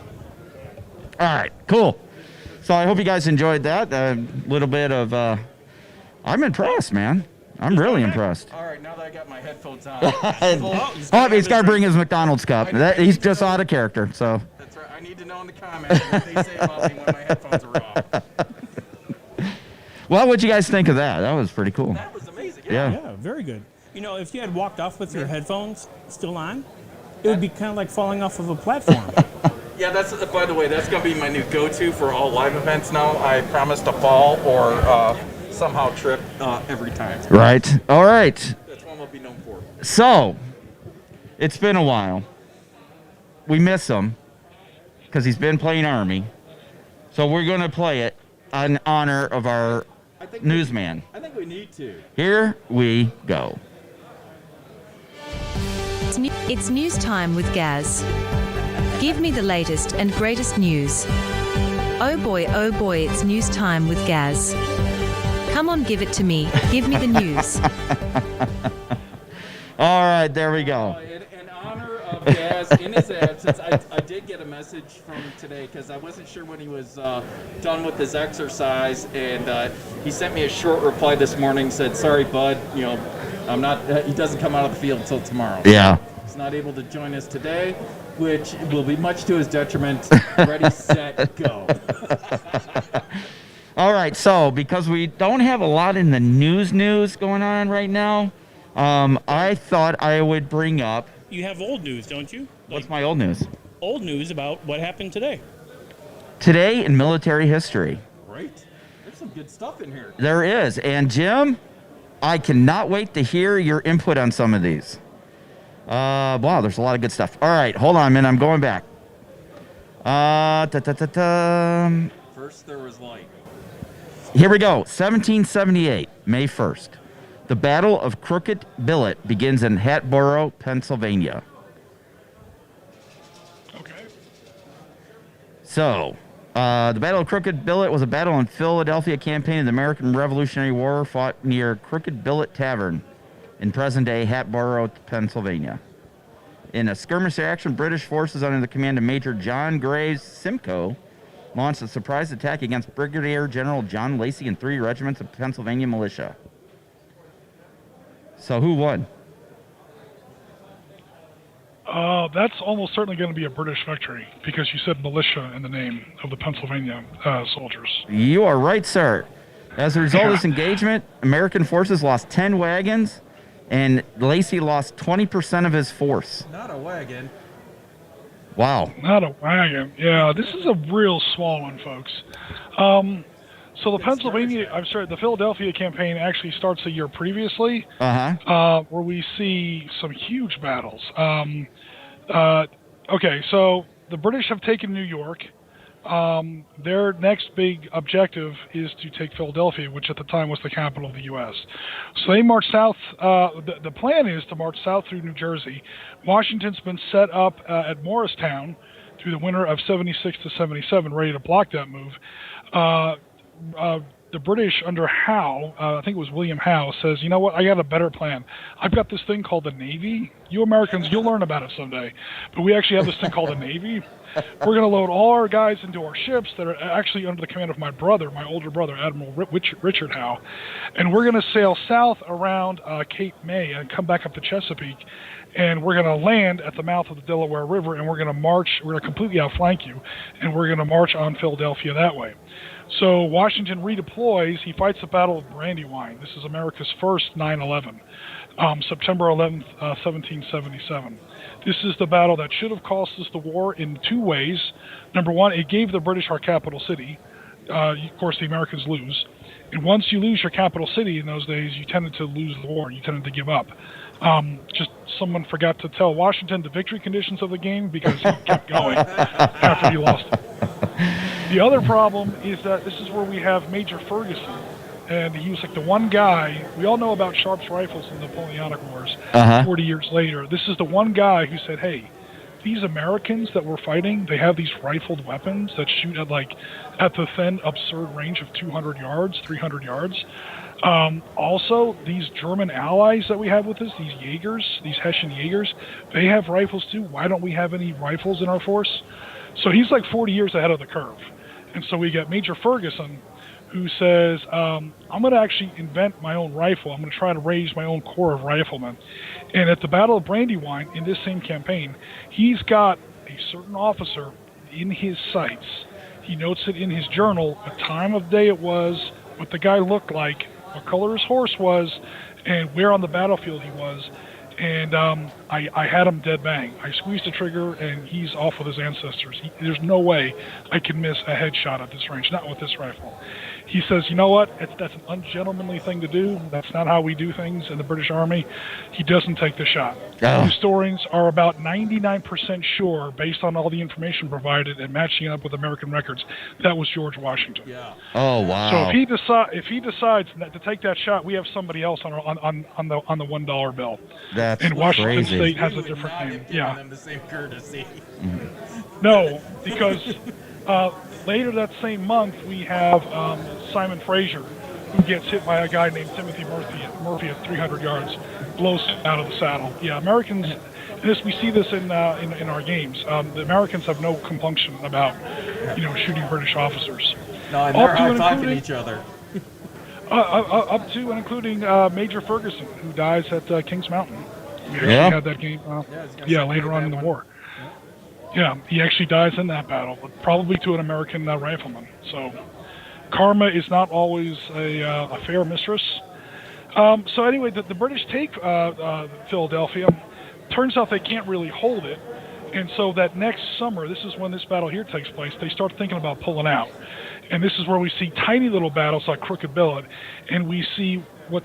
All right, cool. So I hope you guys enjoyed that. A little bit of. I'm impressed, man. I'm really impressed. All right, now that I got my headphones on. Oh, he's got to bring his McDonald's cup. He's just out of character. So. That's right. I need to know in the comments what they say about me when my headphones are off. Well, what'd you guys think of that? That was pretty cool. That was amazing. Yeah, very good. You know, if you had walked off with your headphones still on, it would be kind of like falling off of a platform. Yeah, that's, by the way, that's going to be my new go-to for all live events now. I promise to fall or somehow trip every time. Right. All right. That's what I'll be known for. So, it's been a while. We miss him because he's been playing Army. So we're going to play it in honor of our newsman. I think we need to. Here we go. It's news time with Gaz. Give me the latest and greatest news. Oh boy, it's news time with Gaz. Come on, give it to me. Give me the news. All right, there we go. In honor of Gaz, in his absence, I did get a message from him today because I wasn't sure when he was done with his exercise, and he sent me a short reply this morning. Said, "Sorry, bud. You know, I'm not. He doesn't come out of the field until tomorrow. Yeah. He's not able to join us today, which will be much to his detriment. Ready, set, go." All right, so because we don't have a lot in the news going on right now, I thought I would bring up. You have old news, don't you? What's my old news? Old news about what happened today. Today in military history. Right. There's some good stuff in here. There is. And Jim, I cannot wait to hear your input on some of these. Wow, there's a lot of good stuff. All right, hold on a minute. I'm going back. First, there was light. Here we go. 1778, May 1st. The Battle of Crooked Billet begins in Hatboro, Pennsylvania. Okay. So, the Battle of Crooked Billet was a battle in Philadelphia campaign of the American Revolutionary War fought near Crooked Billet Tavern in present-day Hatboro, Pennsylvania. In a skirmish action, British forces under the command of Major John Graves Simcoe launched a surprise attack against Brigadier General John Lacey and 3 regiments of Pennsylvania militia. So who won? That's almost certainly going to be a British victory because you said militia in the name of the Pennsylvania soldiers. You are right, sir. As a result of this engagement, American forces lost 10 wagons, and Lacey lost 20% of his force. Not a wagon. Wow. Not a wagon. Yeah, this is a real small one, folks. So the Philadelphia campaign actually starts a year previously, where we see some huge battles. Okay, so the British have taken New York. Their next big objective is to take Philadelphia, which at the time was the capital of the U.S. So they march south. The plan is to march south through New Jersey. Washington's been set up at Morristown through the winter of 76 to 77, ready to block that move. The British under Howe, I think it was William Howe, says, you know what, I got a better plan. I've got this thing called the Navy. You Americans, you'll learn about it someday. But we actually have this thing called the Navy. We're going to load all our guys into our ships that are actually under the command of my older brother, Admiral Richard Howe. And we're going to sail south around Cape May and come back up to Chesapeake. And we're going to land at the mouth of the Delaware River, and we're going to march. We're going to completely outflank you, and we're going to march on Philadelphia that way. So Washington redeploys. He fights the Battle of Brandywine. This is America's first 9/11, September 11th, 1777. This is the battle that should have cost us the war in 2 ways. Number one, it gave the British our capital city. Of course, the Americans lose. And once you lose your capital city in those days, you tended to lose the war. You tended to give up. Just someone forgot to tell Washington the victory conditions of the game because he kept going after he lost it. The other problem is that this is where we have Major Ferguson, and he was like the one guy. We all know about Sharp's rifles in the Napoleonic Wars. 40 years later, this is the one guy who said, "Hey, these Americans that we're fighting, they have these rifled weapons that shoot at the thin, absurd range of 200 yards, 300 yards. Also, these German allies that we have with us, these Jaegers, these Hessian Jaegers, they have rifles too. Why don't we have any rifles in our force?" So he's like 40 years ahead of the curve. And so we got Major Ferguson, who says, I'm going to actually invent my own rifle. I'm going to try to raise my own corps of riflemen. And at the Battle of Brandywine, in this same campaign, he's got a certain officer in his sights. He notes it in his journal, what time of day it was, what the guy looked like, what color his horse was, and where on the battlefield he was. And I had him dead bang. I squeezed the trigger, and he's off with his ancestors. There's no way I can miss a headshot at this range, not with this rifle. He says, you know what? That's an ungentlemanly thing to do. That's not how we do things in the British Army. He doesn't take the shot. Oh. Historians are about 99% sure, based on all the information provided and matching up with American records, that was George Washington. Yeah. Oh, wow. So if he decides to take that shot, we have somebody else on the $1 bill. That's and Washington crazy. State has We a would different not name. have given Yeah. them the same courtesy. No, because later that same month we have Simon Fraser, who gets hit by a guy named Timothy Murphy at 300 yards, blows out of the saddle. Yeah, Americans. We see this in our games. The Americans have no compunction about shooting British officers. No, and they're high-fiving each other. Up to and including Major Ferguson, who dies at Kings Mountain. We actually Yeah. had that game. Yeah, Later on in the war. Yeah, he actually dies in that battle, but probably to an American rifleman. So, karma is not always a fair mistress. So anyway, the British take Philadelphia. Turns out they can't really hold it, and so that next summer, this is when this battle here takes place, they start thinking about pulling out. And this is where we see tiny little battles like Crooked Billet, and we see what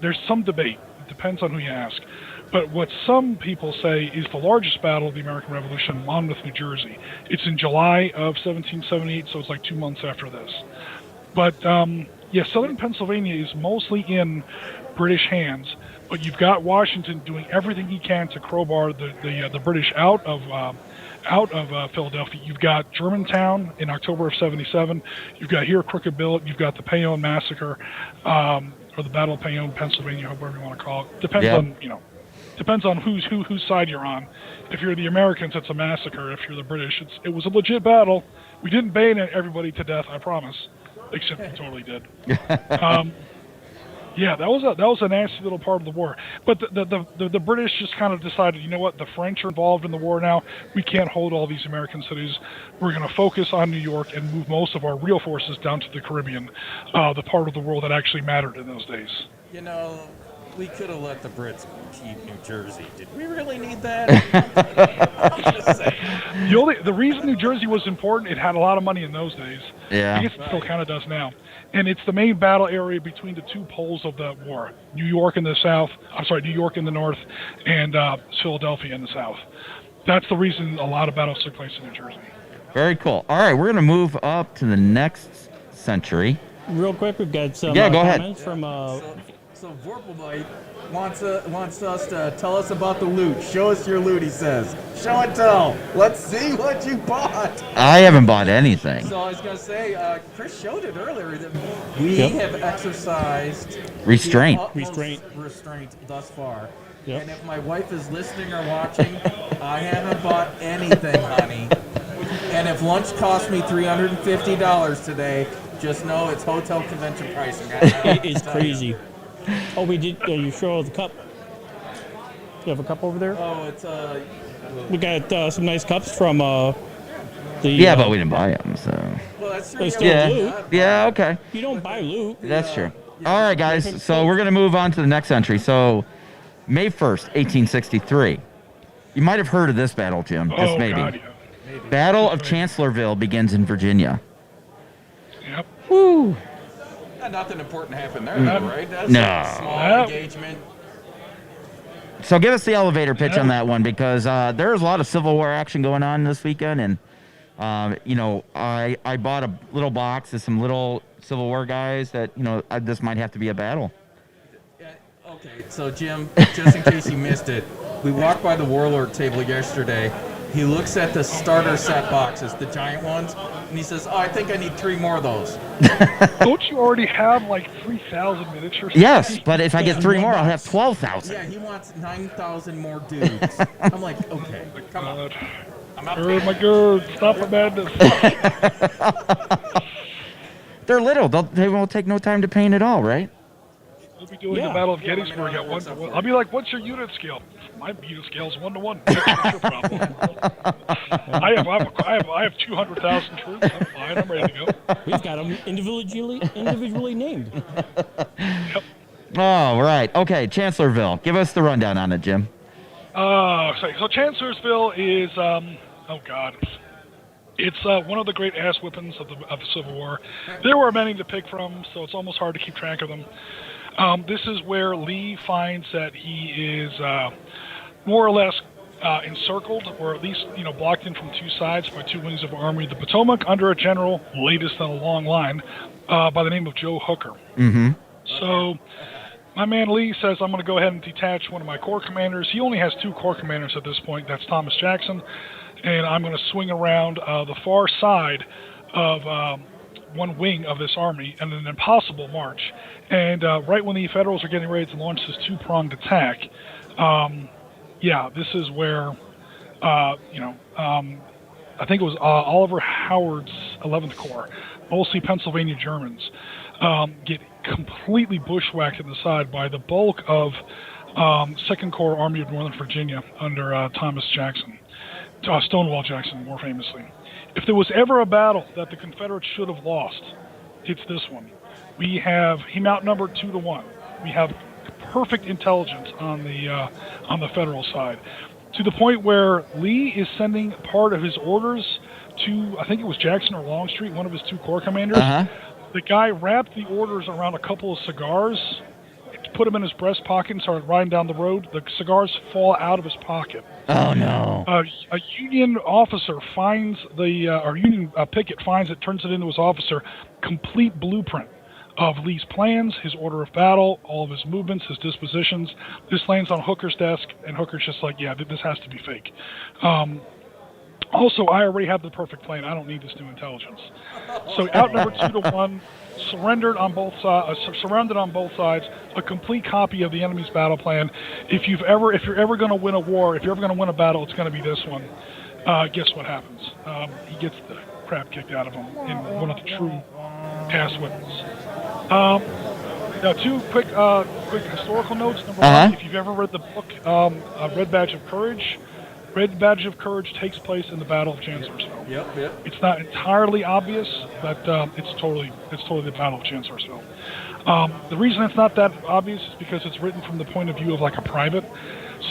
there's some debate. It depends on who you ask. But what some people say is the largest battle of the American Revolution, Monmouth, New Jersey. It's in July of 1778, so it's like 2 months after this. But, southern Pennsylvania is mostly in British hands, but you've got Washington doing everything he can to crowbar the British out of Philadelphia. You've got Germantown in October of 77. You've got here Crooked Billet. You've got the Bayonne Massacre, or the Battle of Bayonne, Pennsylvania, whatever you want to call it. Depends on whose side you're on. If you're the Americans, it's a massacre. If you're the British, it was a legit battle. We didn't bayonet everybody to death, I promise. Except we totally did. Yeah, that was a nasty little part of the war. But the British just kind of decided, you know what, the French are involved in the war now. We can't hold all these American cities. We're going to focus on New York and move most of our real forces down to the Caribbean, the part of the world that actually mattered in those days. We could have let the Brits keep New Jersey. Did we really need that? I'm just saying. The reason New Jersey was important, it had a lot of money in those days. Yeah. I guess it still kind of does now. And it's the main battle area between the two poles of that war. New York in the north, and Philadelphia in the south. That's the reason a lot of battles took place in New Jersey. Very cool. All right, we're going to move up to the next century. Real quick, we've got some go ahead. comments from... So Vorpalbite wants us to tell us about the loot. Show us your loot, he says. Show and tell. Let's see what you bought. I haven't bought anything. So I was going to say, Chris showed it earlier that we have exercised Restraint. Restraint thus far. Yep. And if my wife is listening or watching, I haven't bought anything, honey. And if lunch cost me $350 today, just know it's hotel convention pricing. It's crazy. Oh, we did. You show the cup. You have a cup over there? Oh, it's We got some nice cups from the. Yeah, but we didn't buy them, so. Well, that's true. They still loot. Yeah, okay. You don't buy loot. That's true. All right, guys. So we're going to move on to the next century. So, May 1st, 1863. You might have heard of this battle, Jim. Just maybe. God, yeah. Battle of Chancellorsville begins in Virginia. Yep. Woo! Nothing important happened there, though, right? That's No. a small engagement. So give us the elevator pitch on that one, because there's a lot of Civil War action going on this weekend, and I bought a little box of some little Civil War guys that this might have to be a battle. Okay, so Jim, just in case you missed it, we walked by the Warlord table yesterday. He looks at the starter set boxes, the giant ones, and he says, "Oh, I think I need 3 more of those." Don't you already have like 3,000 miniatures? Yes, but if I get 3 more, I'll have 12,000. Yeah, he wants 9,000 more dudes. I'm like, okay, come on. Oh my God! Stop the madness. They're little. They won't take no time to paint at all, right? We'll be doing the Battle of Gettysburg at 1-1. I'll be like, "What's your unit scale?" My unit scale is 1-1. What's your problem? I have 200,000 troops. I'm fine. I'm ready to go. We've got them individually named. Yep. Oh, right. Okay, Chancellorsville. Give us the rundown on it, Jim. So Chancellorsville is, oh God, it's one of the great ass whippings of the Civil War. There were many to pick from, so it's almost hard to keep track of them. This is where Lee finds that he is more or less encircled, or at least blocked in from two sides by two wings of Army of the Potomac under a general, latest on a long line, by the name of Joe Hooker. Mm-hmm. So my man Lee says, I'm going to go ahead and detach one of my corps commanders. He only has two corps commanders at this point. That's Thomas Jackson. And I'm going to swing around the far side of one wing of this army in an impossible march. And right when the Federals are getting ready to launch this two-pronged attack, this is where, I think it was Oliver Howard's 11th Corps, mostly Pennsylvania Germans, get completely bushwhacked in the side by the bulk of 2nd Corps Army of Northern Virginia under Thomas Jackson, Stonewall Jackson, more famously. If there was ever a battle that the Confederates should have lost, it's this one. Him outnumbered 2-1. We have perfect intelligence on the Federal side, to the point where Lee is sending part of his orders to, I think it was Jackson or Longstreet, one of his two corps commanders. Uh-huh. The guy wrapped the orders around a couple of cigars, put them in his breast pocket, and started riding down the road. The cigars fall out of his pocket. Oh, no. A Union officer finds Union picket finds it, turns it into his officer, complete blueprint of Lee's plans, his order of battle, all of his movements, his dispositions. This lands on Hooker's desk, and Hooker's just like, yeah, this has to be fake. Also, I already have the perfect plan. I don't need this new intelligence. So outnumbered 2-1, surrounded on both sides, a complete copy of the enemy's battle plan. If you're ever going to win a war, if you're ever going to win a battle, it's going to be this one. Guess what happens? He gets the crap kicked out of him in one of the true ass whippings. Now, two quick historical notes. Number one, if you've ever read the book Red Badge of Courage, Red Badge of Courage takes place in the Battle of Chancellorsville. Yep. It's not entirely obvious, but it's totally the Battle of Chancellorsville. The reason it's not that obvious is because it's written from the point of view of like a private.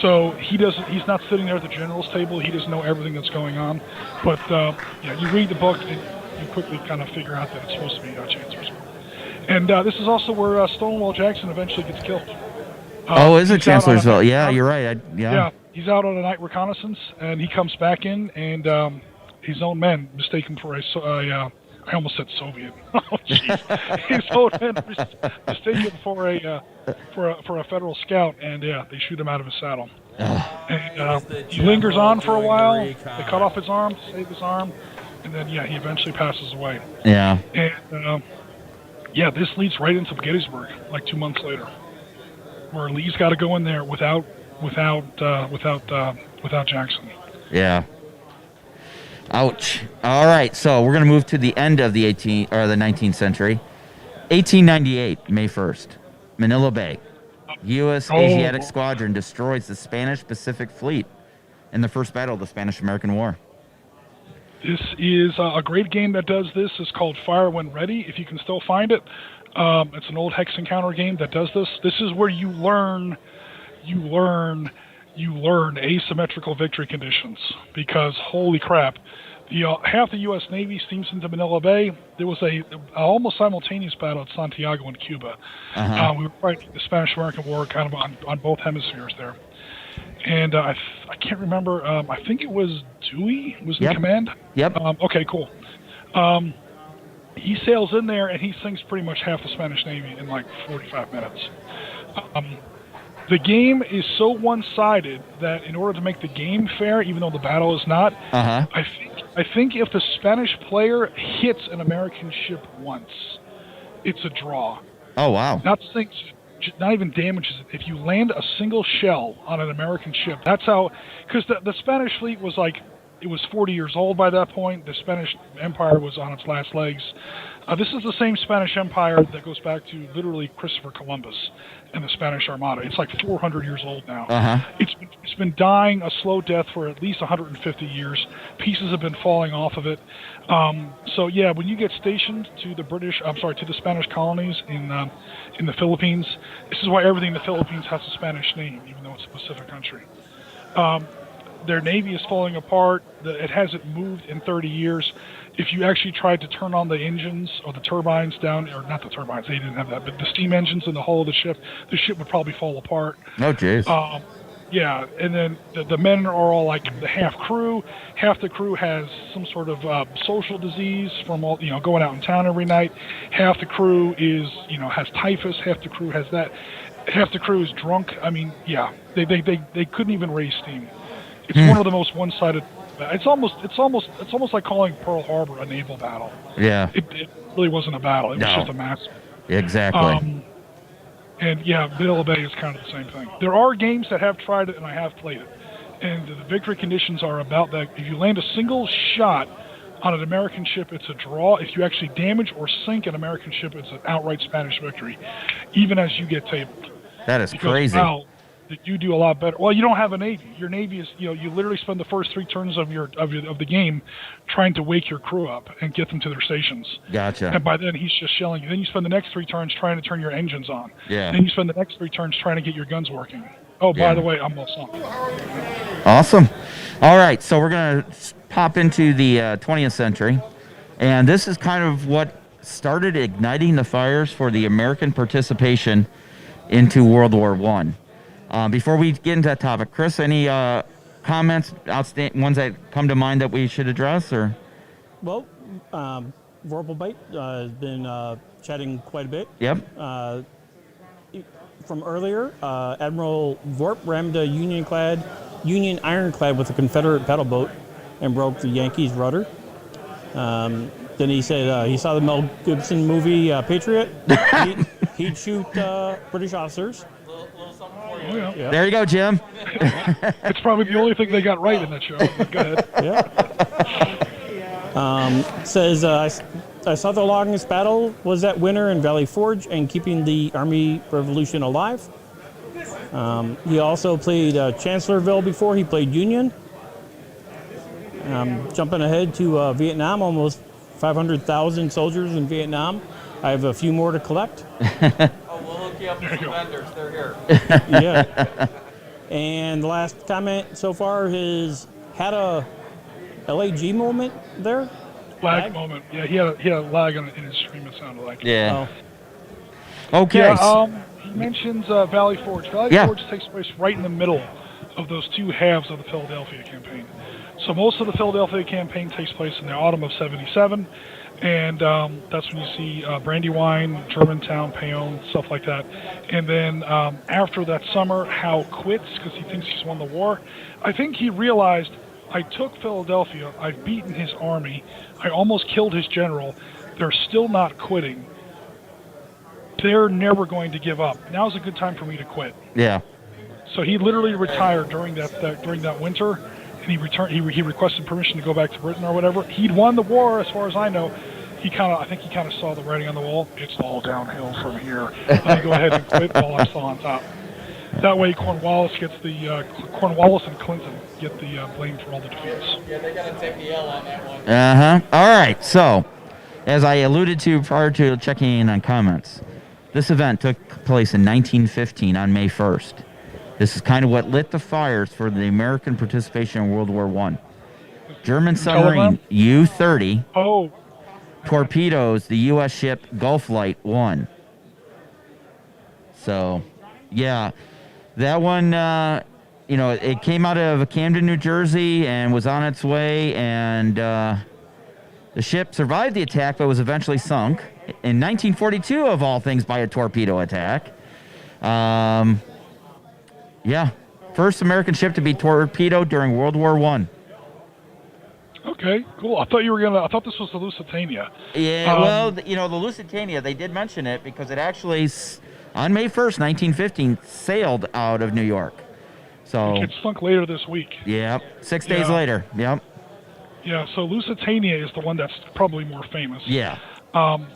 So he's not sitting there at the general's table. He doesn't know everything that's going on. But you read the book and you quickly kind of figure out that it's supposed to be Chancellorsville. And this is also where Stonewall Jackson eventually gets killed. Is it Chancellorsville? Yeah, you're right. Yeah, he's out on a night reconnaissance, and he comes back in, and his own men mistake him for I almost said Soviet. Oh, jeez. His own men mistake him for a Federal scout, and they shoot him out of his saddle. And he lingers on for a while. They cut off his arm to save his arm, and then he eventually passes away. Yeah. And this leads right into Gettysburg, like 2 months later, where Lee's got to go in there without Jackson. Yeah. Ouch. All right, so we're going to move to the end of the 19th century. 1898, May 1st, Manila Bay. U.S. Asiatic Squadron destroys the Spanish Pacific Fleet in the first battle of the Spanish-American War. This is a great game that does this. It's called Fire When Ready, if you can still find it. It's an old hex encounter game that does this. This is where you learn asymmetrical victory conditions, because holy crap, half the U.S. Navy steams into Manila Bay. There was a almost simultaneous battle at Santiago in Cuba. We were fighting the Spanish-American War kind of on both hemispheres there. And I can't remember. I think it was Dewey was in command. Yep. Okay, cool. He sails in there and he sinks pretty much half the Spanish Navy in like 45 minutes. The game is so one-sided that in order to make the game fair, even though the battle is not, I think if the Spanish player hits an American ship once, it's a draw. Oh, wow. Not even damages it. If you land a single shell on an American ship, that's how, because the Spanish fleet was like, It was 40 years old by that point. The Spanish Empire was on its last legs. This is the same Spanish Empire that goes back to literally Christopher Columbus and the Spanish Armada. It's like 400 years old now. It's been dying a slow death for at least 150 years. Pieces have been falling off of it. So yeah, when you get stationed to the Spanish colonies in the Philippines, this is why everything in the Philippines has a Spanish name, even though it's a Pacific country. Their navy is falling apart. It hasn't moved in 30 years. If you actually tried to turn on the engines or the turbines down, or not the turbines, they didn't have that, but the steam engines in the hull of the ship would probably fall apart. Oh, jeez. Yeah, and then the men are all like the half crew. Half the crew has some sort of social disease from all going out in town every night. Half the crew is has typhus. Half the crew has that. Half the crew is drunk. I mean, yeah, they couldn't even raise steam. It's one of the most one-sided. It's almost like calling Pearl Harbor a naval battle. Yeah. It really wasn't a battle. It was just a massacre. Exactly. And yeah, Billet Bay is kind of the same thing. There are games that have tried it, and I have played it. And the victory conditions are about that. If you land a single shot on an American ship, it's a draw. If you actually damage or sink an American ship, it's an outright Spanish victory, even as you get tabled. That is crazy. Now, you do a lot better. Well, you don't have a navy. Your navy is, you literally spend the first 3 turns of the game trying to wake your crew up and get them to their stations. Gotcha. And by then he's just shelling you. Then you spend the next 3 turns trying to turn your engines on. Yeah. Then you spend the next 3 turns trying to get your guns working. Oh, by the way, I'm all sunk. Awesome. All right, so we're gonna pop into the 20th century, and this is kind of what started igniting the fires for the American participation into World War I. Before we get into that topic, Chris, any comments, ones that come to mind that we should address? Or Well, Vorpal Bite has been chatting quite a bit. Yep. From earlier, Admiral Vorp rammed a Union ironclad with a Confederate paddle boat and broke the Yankees' rudder. Then he said he saw the Mel Gibson movie Patriot. He'd shoot British officers. Oh, yeah. There you go, Jim. It's probably the only thing they got right in that show. Go ahead. Yeah. Says, I saw the longest battle was that winter in Valley Forge and keeping the Army Revolution alive. He also played Chancellorsville before he played Union. Jumping ahead to Vietnam, almost 500,000 soldiers in Vietnam. I have a few more to collect. We'll look you up with some vendors. They're here. Yeah. And the last comment so far is had a LAG moment there. Lag moment. Yeah, he had a lag in his stream. It sounded like. Yeah. Okay. Yeah. He mentions Valley Forge. Valley Forge takes place right in the middle of those 2 halves of the Philadelphia campaign. So most of the Philadelphia campaign takes place in the autumn of '77. And that's when you see Brandywine, Germantown, Bayonne, stuff like that. And then after that summer, Howe quits because he thinks he's won the war. I think he realized, I took Philadelphia, I've beaten his army, I almost killed his general, they're still not quitting. They're never going to give up. Now's a good time for me to quit. Yeah. So he literally retired during that winter. And he returned. He requested permission to go back to Britain or whatever. He'd won the war, as far as I know. I think he kind of saw the writing on the wall. It's all downhill from here. Let me go ahead and quit while I'm still on top. That way, Cornwallis and Clinton get the blame for all the defeats. Yeah, they gotta take the L on that one. All right. So, as I alluded to prior to checking in on comments, this event took place in 1915 on May 1st. This is kind of what lit the fires for the American participation in World War I. German submarine U-30 torpedoes the U.S. ship Gulf Light 1. So, yeah, that one, it came out of Camden, New Jersey, and was on its way, and the ship survived the attack, but was eventually sunk in 1942, of all things, by a torpedo attack. Yeah, first American ship to be torpedoed during World War I. Okay, cool. I thought this was the Lusitania. Yeah, well, the Lusitania, they did mention it because it actually, on May 1st, 1915, sailed out of New York. So it sunk later this week. Yep, 6 days later. Yep. Yeah, so Lusitania is the one that's probably more famous. Yeah.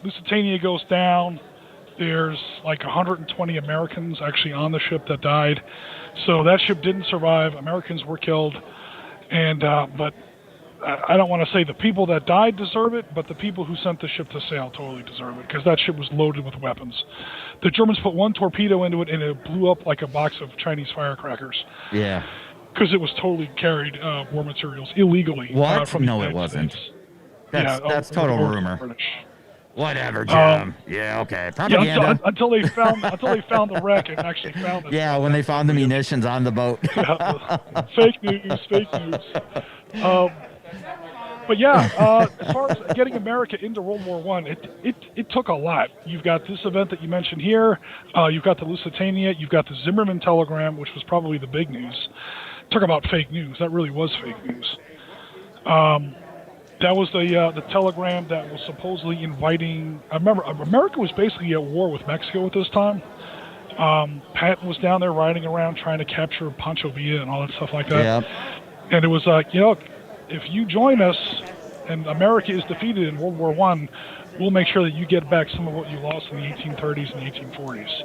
Lusitania goes down. There's like 120 Americans actually on the ship that died. So that ship didn't survive. Americans were killed. And but I don't want to say the people that died deserve it, but the people who sent the ship to sail totally deserve it because that ship was loaded with weapons. The Germans put one torpedo into it and it blew up like a box of Chinese firecrackers. Yeah. Because it was totally carried war materials illegally. What? From No, the it United wasn't. States. That's total over rumor. British. Whatever, Jim. Yeah, okay. Yeah, Propaganda. until they found the wreck and actually found it. Yeah, when they found the munitions on the boat. Fake news. But yeah, as far as getting America into World War I, it took a lot. You've got this event that you mentioned here. You've got the Lusitania. You've got the Zimmerman telegram, which was probably the big news. Talk about fake news. That really was fake news. That was the telegram that was supposedly inviting. I remember America was basically at war with Mexico at this time. Patton was down there riding around trying to capture Pancho Villa and all that stuff like that. Yep. And it was like, if you join us and America is defeated in World War I, we'll make sure that you get back some of what you lost in the 1830s and 1840s.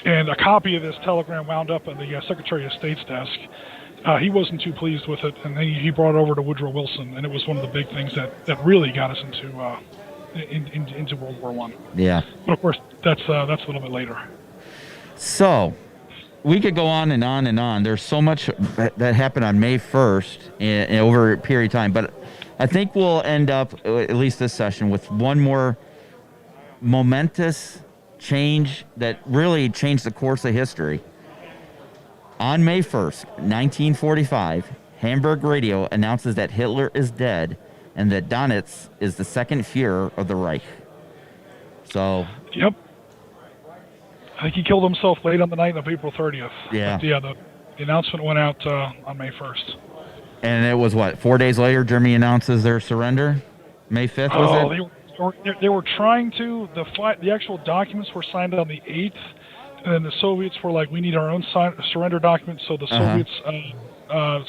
And a copy of this telegram wound up on the Secretary of State's desk. He wasn't too pleased with it, and then he brought it over to Woodrow Wilson, and it was one of the big things that really got us into World War I. Yeah. But of course, that's a little bit later. So, we could go on and on and on. There's so much that happened on May 1st in over a period of time, but I think we'll end up, at least this session, with one more momentous change that really changed the course of history. On May 1st, 1945, Hamburg Radio announces that Hitler is dead and that Donitz is the second Führer of the Reich. So... Yep. I think he killed himself late on the night of April 30th. Yeah. But the announcement went out on May 1st. And it was, 4 days later, Germany announces their surrender? May 5th, was it? They were trying to. The actual documents were signed on the 8th. And then the Soviets were like, we need our own surrender document, so the Soviets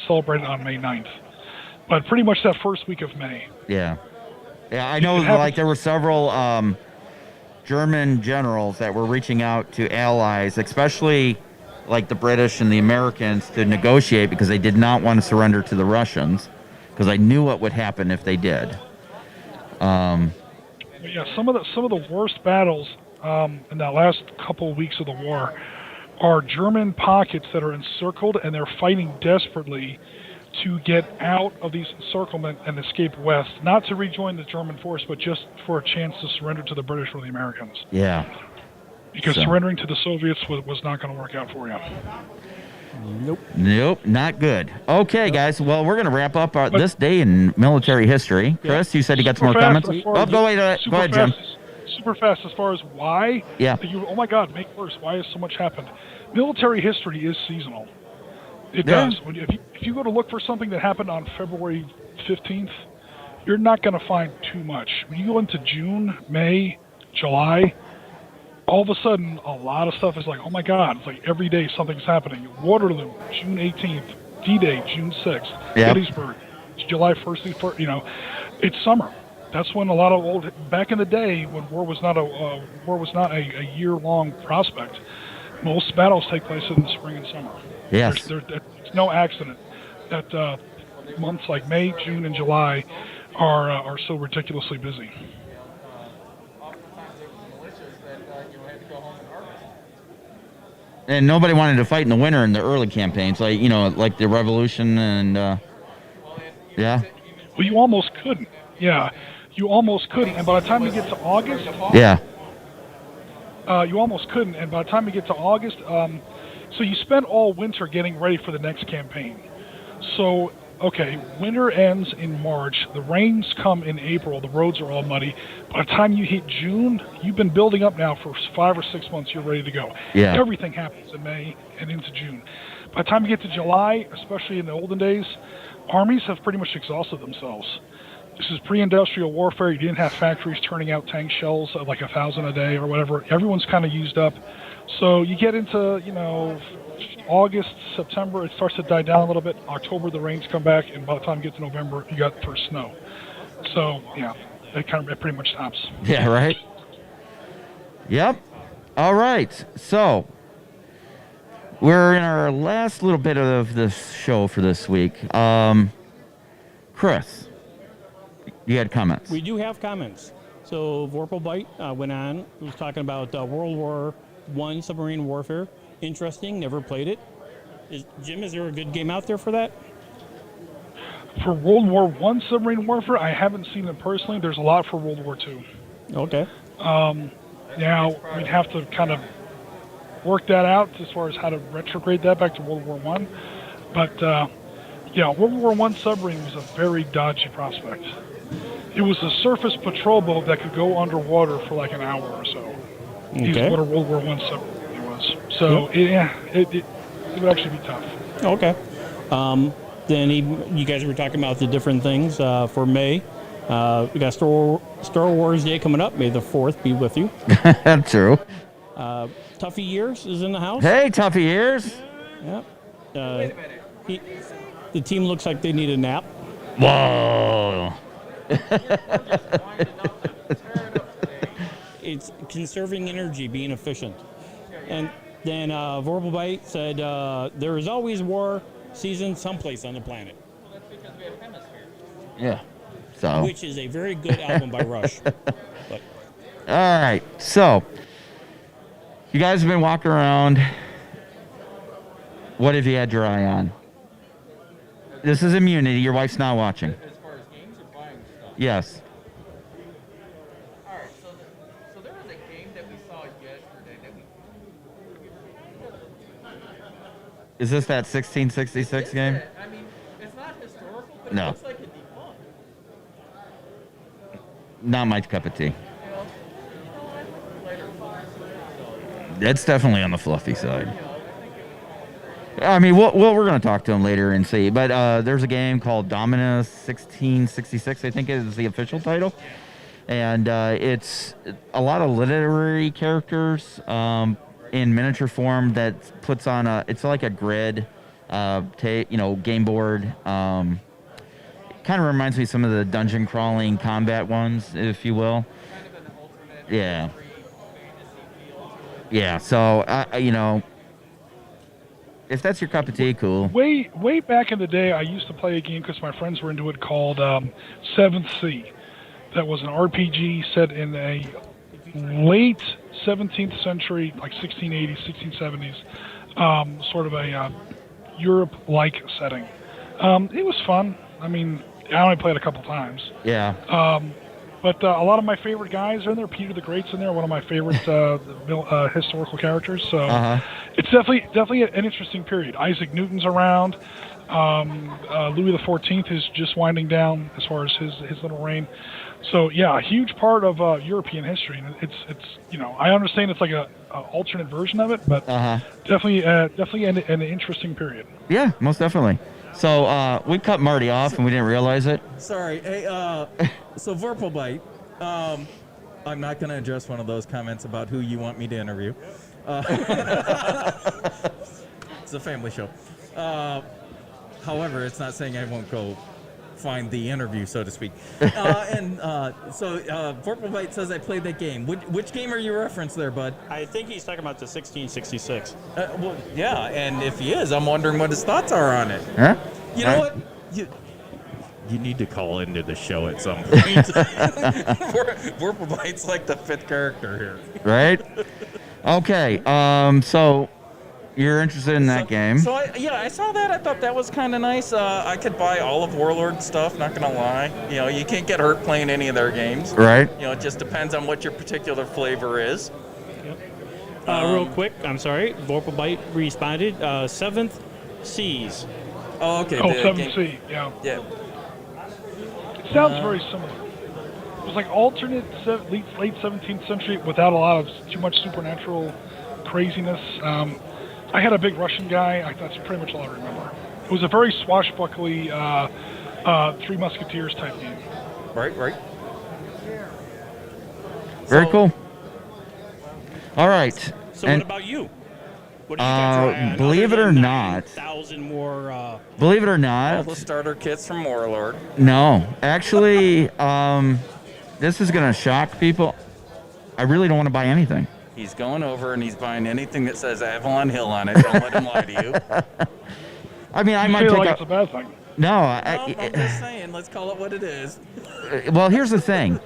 celebrated on May 9th. But pretty much that first week of May. Yeah. Yeah, I know there were several German generals that were reaching out to allies, especially like the British and the Americans, to negotiate because they did not want to surrender to the Russians because they knew what would happen if they did. Yeah, some of the worst battles in that last couple of weeks of the war are German pockets that are encircled and they're fighting desperately to get out of these encirclement and escape west, not to rejoin the German force, but just for a chance to surrender to the British or the Americans. Yeah. Because surrendering to the Soviets was not going to work out for you. Nope, not good. Okay, guys, well, we're going to wrap up this day in military history. Chris, you said you got some more comments? Oh, go ahead, Jim. Super fast as far as why. Yeah. Oh my God, make worse. Why has so much happened? Military history is seasonal. It does. If you go to look for something that happened on February 15th, you're not going to find too much. When you go into June, May, July, all of a sudden, a lot of stuff is like, oh my God, it's like every day something's happening. Waterloo, June 18th, D-Day, June 6th, Gettysburg, July 1st, it's summer. That's when a lot of back in the day when war was not a year-long prospect, most battles take place in the spring and summer. Yes. It's no accident that months like May, June, and July are so ridiculously busy. And nobody wanted to fight in the winter in the early campaigns, like the Revolution and, yeah. Well, you almost couldn't. Yeah, you almost couldn't. And by the time you get to August... Yeah. You almost couldn't. And by the time you get to August... so you spend all winter getting ready for the next campaign. So, okay, winter ends in March. The rains come in April. The roads are all muddy. By the time you hit June, you've been building up now for 5 or 6 months. You're ready to go. Yeah. Everything happens in May and into June. By the time you get to July, especially in the olden days, armies have pretty much exhausted themselves. This is pre-industrial warfare. You didn't have factories turning out tank shells at like 1,000 a day or whatever. Everyone's kind of used up. So you get into, August, September, it starts to die down a little bit. October, the rains come back, and by the time you get to November, you got first snow. So, yeah, it pretty much stops. Yeah, right? Yep. All right. So, we're in our last little bit of this show for this week. Chris, you had comments. We do have comments. So Vorpalbite went on, was talking about World War I submarine warfare. Interesting, never played it. Jim, is there a good game out there for that? For World War I submarine warfare, I haven't seen it personally. There's a lot for World War II. Okay. Now, we'd have to kind of work that out as far as how to retrograde that back to World War I. But, yeah, World War I submarine was a very dodgy prospect. It was a surface patrol boat that could go underwater for like an hour or so. Okay. Is what a World War I submarine was. So, it would actually be tough. Okay. Then you guys were talking about the different things for May. We got Star Wars Day coming up. May the 4th be with you. True. Tuffy Years is in the house. Hey, Tuffy Years. Yep. Wait a minute. The team looks like they need a nap. Whoa. It's conserving energy, being efficient. And then Vorpalbite said, there is always war season someplace on the planet. Well, that's because we have hemisphere. Yeah. So. Which is a very good album by Rush. But. All right. So, you guys have been walking around. What have you had your eye on? This is Immunity. Your wife's not watching. As far as games or buying stuff? Yes. All right, so there was a game that we saw yesterday that we... Is this that 1666 game? I mean, it's not historical, but No. it looks like it'd be fun. Not my cup of tea. You know, later. It's definitely on the fluffy side. I mean, we're going to talk to him later and see. But there's a game called Dominus 1666, I think is the official title. And it's a lot of literary characters in miniature form that puts on it's like a grid, game board. Kind of reminds me of some of the dungeon crawling combat ones, if you will. Kind of an alternate. Yeah. Yeah, so, if that's your cup of tea, cool. Way back in the day, I used to play a game because my friends were into it called 7th Sea. That was an RPG set in a late 17th century, like 1680s, 1670s, sort of a Europe-like setting. It was fun. I mean, I only played a couple times. Yeah. But a lot of my favorite guys are in there. Peter the Great's in there, one of my favorite historical characters. So it's definitely an interesting period. Isaac Newton's around. Louis XIV is just winding down as far as his little reign. So yeah, a huge part of European history. And it's I understand it's like a alternate version of it, but definitely an interesting period. Yeah, most definitely. So we cut Marty off and we didn't realize it. Sorry. Hey, so Vorpalbite, I'm not going to address one of those comments about who you want me to interview. It's a family show. However, it's not saying I won't go find the interview, so to speak. So Vorpalbite says I played that game. Which game are you referencing there, bud? I think he's talking about the 1666. Well, yeah, and if he is, I'm wondering what his thoughts are on it. Huh? You know what? You need to call into the show at some point. Vorpalbite's like the 5th character here. Right? Okay, so you're interested in that game. So I saw that. I thought that was kind of nice. I could buy all of Warlord stuff, not going to lie. You can't get hurt playing any of their games. Right. It just depends on what your particular flavor is. Yep. Real quick, I'm sorry. Vorpalbite responded. 7th Seas. Oh, okay. 7th Sea, yeah. Yeah. It sounds very similar. It was like alternate late 17th century without a lot of too much supernatural craziness. I had a big Russian guy. That's pretty much all I remember. It was a very swashbuckly Three Musketeers type game. Right. Very cool. All right. So what about you? What are you guys at? Believe it or not, 1,000 more. believe it or All not, the starter kits from Warlord. no. Actually, this is gonna shock people. I really don't want to buy anything. He's going over and he's buying anything that says Avalon Hill on it. Don't let him lie to you. I mean, I You might feel take like a it's a bad thing. no. I'm just saying, let's call it what it is. Well, here's the thing.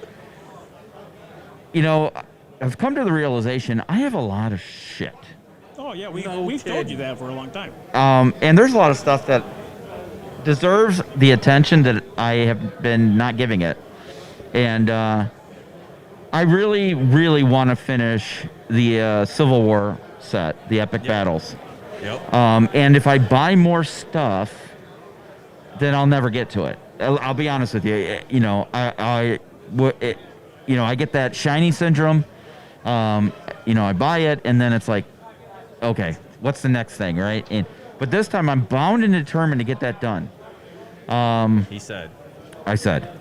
You know, I've come to the realization I have a lot of shit. Oh yeah, we've No told kidding. you that for a long time. And there's a lot of stuff that deserves the attention that I have been not giving it. And I really, really want to finish the Civil War set, the Epic Battles. Yep. And if I buy more stuff, then I'll never get to it. I'll be honest with you. You know, I get that shiny syndrome. You know, I buy it, and then it's like, okay, what's the next thing, right? But this time, I'm bound and determined to get that done. He said. I said.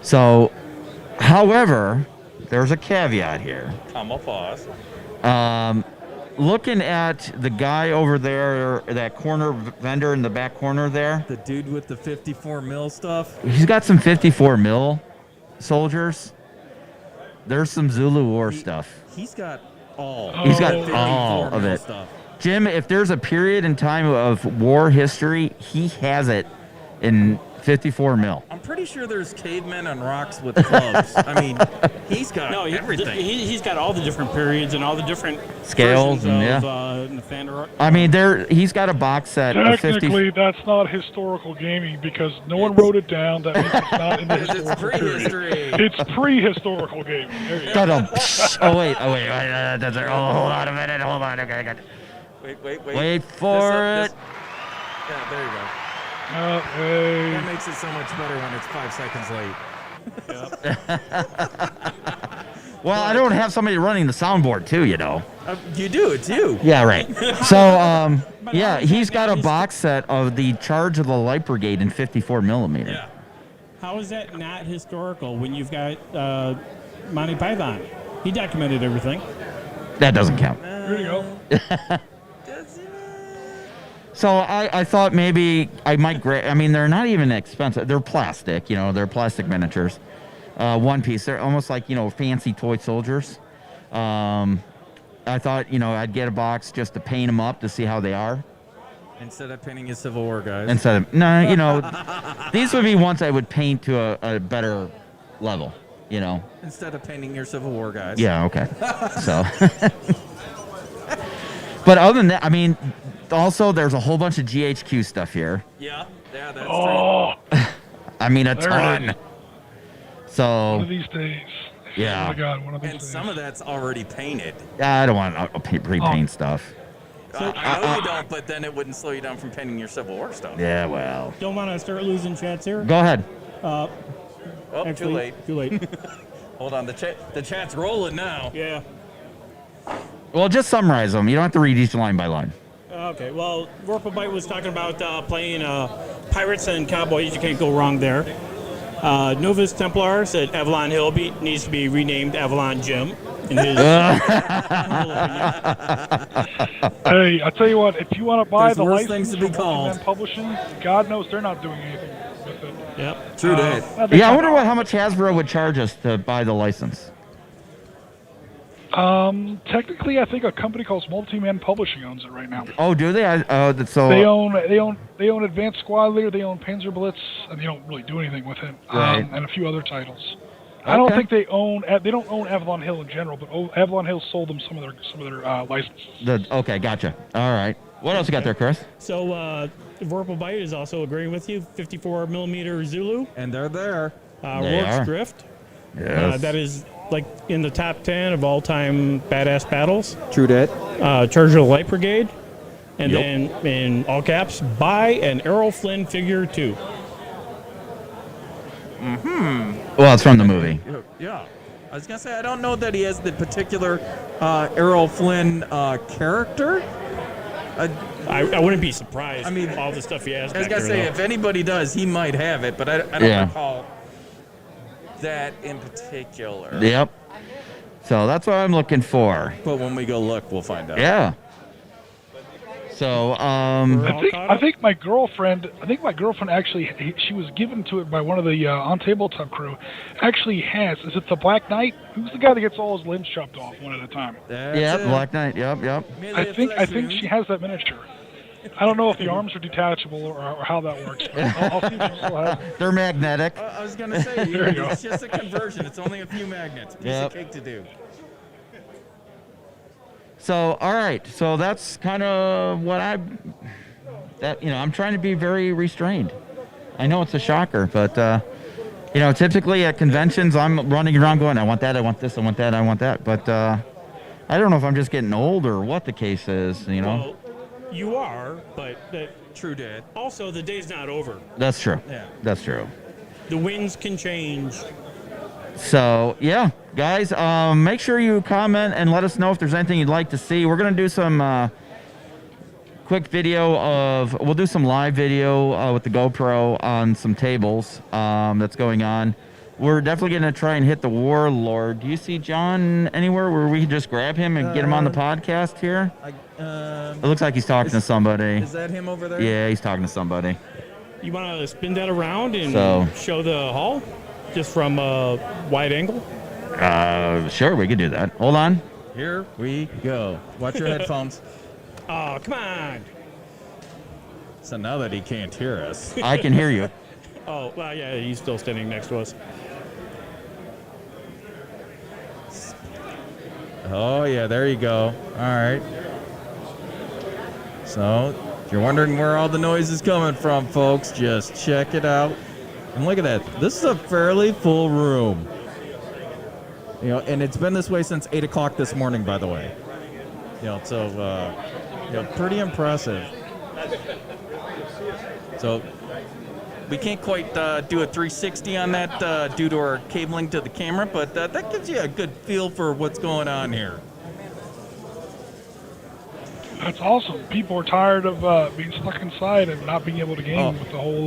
So, however, there's a caveat here. Comma pause. Looking at the guy over there, that corner vendor in the back corner there, The dude with the 54 mil stuff. he's got some 54 mil soldiers. There's some Zulu War stuff. He's got all. He's got 54 all of mil it. Stuff. Jim, if there's a period in time of war history, he has it in 54 mil. I'm pretty sure there's cavemen on rocks with clubs. I mean, he's got everything. He's got all the different periods and all the different Scales versions and, of Nathaniel. I mean, he's got a box set of 50. Technically, that's not historical gaming because no one wrote it down. That means it's not in the It's historical period. prehistory. It's prehistorical gaming. There you go. Ta-dum. Oh, wait. Hold on a minute. Hold on. Okay, I got Wait. Wait for it. Yeah, there you go. Hey. That makes it so much better when it's 5 seconds late. Well, I don't have somebody running the soundboard, too, you know. You do, it's you. Yeah, right. So, yeah, he's got a box set of the Charge of the Light Brigade in 54 millimeter. Yeah. How is that not historical when you've got Monty Python? He documented everything. That doesn't count. There you go. So I thought maybe I might grab. I mean, they're not even expensive. They're plastic, you know. They're plastic miniatures, one piece. They're almost like, you know, fancy toy soldiers. I thought, you know, I'd get a box just to paint them up to see how they are. Instead of painting his Civil War guys. Instead of you know, these would be ones I would paint to a better level, you know. Instead of painting your Civil War guys. Yeah. Okay. So. But other than that, I mean. Also, there's a whole bunch of GHQ stuff here. Yeah, that's true. I mean, a There it ton. is. So, One of these days. yeah. Oh my God, one of these And days. some of that's already painted. I don't want to pre-paint stuff. I know you don't, but then it wouldn't slow you down from painting your Civil War stuff. Yeah, well. Don't want to start losing chats here. Go ahead. Oh, Actually, too late. Too late. Hold on, the chat's rolling now. Yeah. Well, just summarize them. You don't have to read each line by line. Okay. Well, Vorpal was talking about playing pirates and cowboys. You can't go wrong there. Novus Templar said Avalon Hill needs to be renamed Avalon Gym. In his Hey, I tell you what, if you want to buy There's the worse license things to be from called. Multiman Publishing, God knows they're not doing anything with it. Yep. True that. Yeah, I wonder how much Hasbro would charge us to buy the license. Technically, I think a company called Multiman Publishing owns it right now. Oh, do they? So They own Advanced Squad Leader, they own Panzer Blitz, and they don't really do anything with it. Right. And a few other titles. I don't Okay. think they don't own Avalon Hill in general, but Avalon Hill sold them some of their licenses. Okay, gotcha. All right. What else you got there, Chris? So Vorpal Bite is also agreeing with you. 54 millimeter Zulu. And they're there. They Rourke's are. Drift. Yes. That is like in the top 10 of all-time badass battles. True that. Charge of the Light Brigade. And Yep. then in all caps, buy an Errol Flynn figure too. Well, it's from the movie. Yeah. I was going to say, I don't know that he has the particular Errol Flynn character. I wouldn't be surprised. I mean, all the stuff he has. I was back going to there, say, though. if anybody does, he might have it, but I don't Yeah. recall that in particular. Yep. So that's what I'm looking for. But when we go look, we'll find out. Yeah. So, I think my girlfriend actually, she was given to it by one of the on tabletop crew. Actually has. Is it the Black Knight? Who's the guy that gets all his limbs chopped off one at a time? Yep, Black Knight. Yep. I think she has that miniature. I don't know if the arms are detachable or how that works. I'll see if she still has it. They're magnetic. I was gonna say, There you go. it's just a conversion. It's only a few magnets. Piece of cake to do. So, all right. So that's kind of what I'm trying to be very restrained. I know it's a shocker, but typically at conventions I'm running around going, I want that, I want this, I want that, I want that. But I don't know if I'm just getting old or what the case is. Well, you are, but True, Dad. also the day's not over. That's true. Yeah. That's true. The winds can change. So, yeah, guys, make sure you comment and let us know if there's anything you'd like to see. We're going to do some quick video we'll do some live video with the GoPro on some tables that's going on. We're definitely going to try and hit the Warlord. Do you see John anywhere where we can just grab him and get him on the podcast here? It looks like he's talking to somebody. Is that him over there? Yeah, he's talking to somebody. You want to spin that around and show the hull just from a wide angle? Sure, we could do that. Hold on. Here we go. Watch your headphones. Oh, come on. So now that he can't hear us. I can hear you. Oh, well, yeah, he's still standing next to us. Oh, yeah, there you go. All right. So, if you're wondering where all the noise is coming from, folks, just check it out. And look at that. This is a fairly full room. And it's been this way since 8 o'clock this morning, by the way. Pretty impressive. So, we can't quite do a 360 on that due to our cabling to the camera, but that gives you a good feel for what's going on here. That's awesome. People are tired of being stuck inside and not being able to game with the whole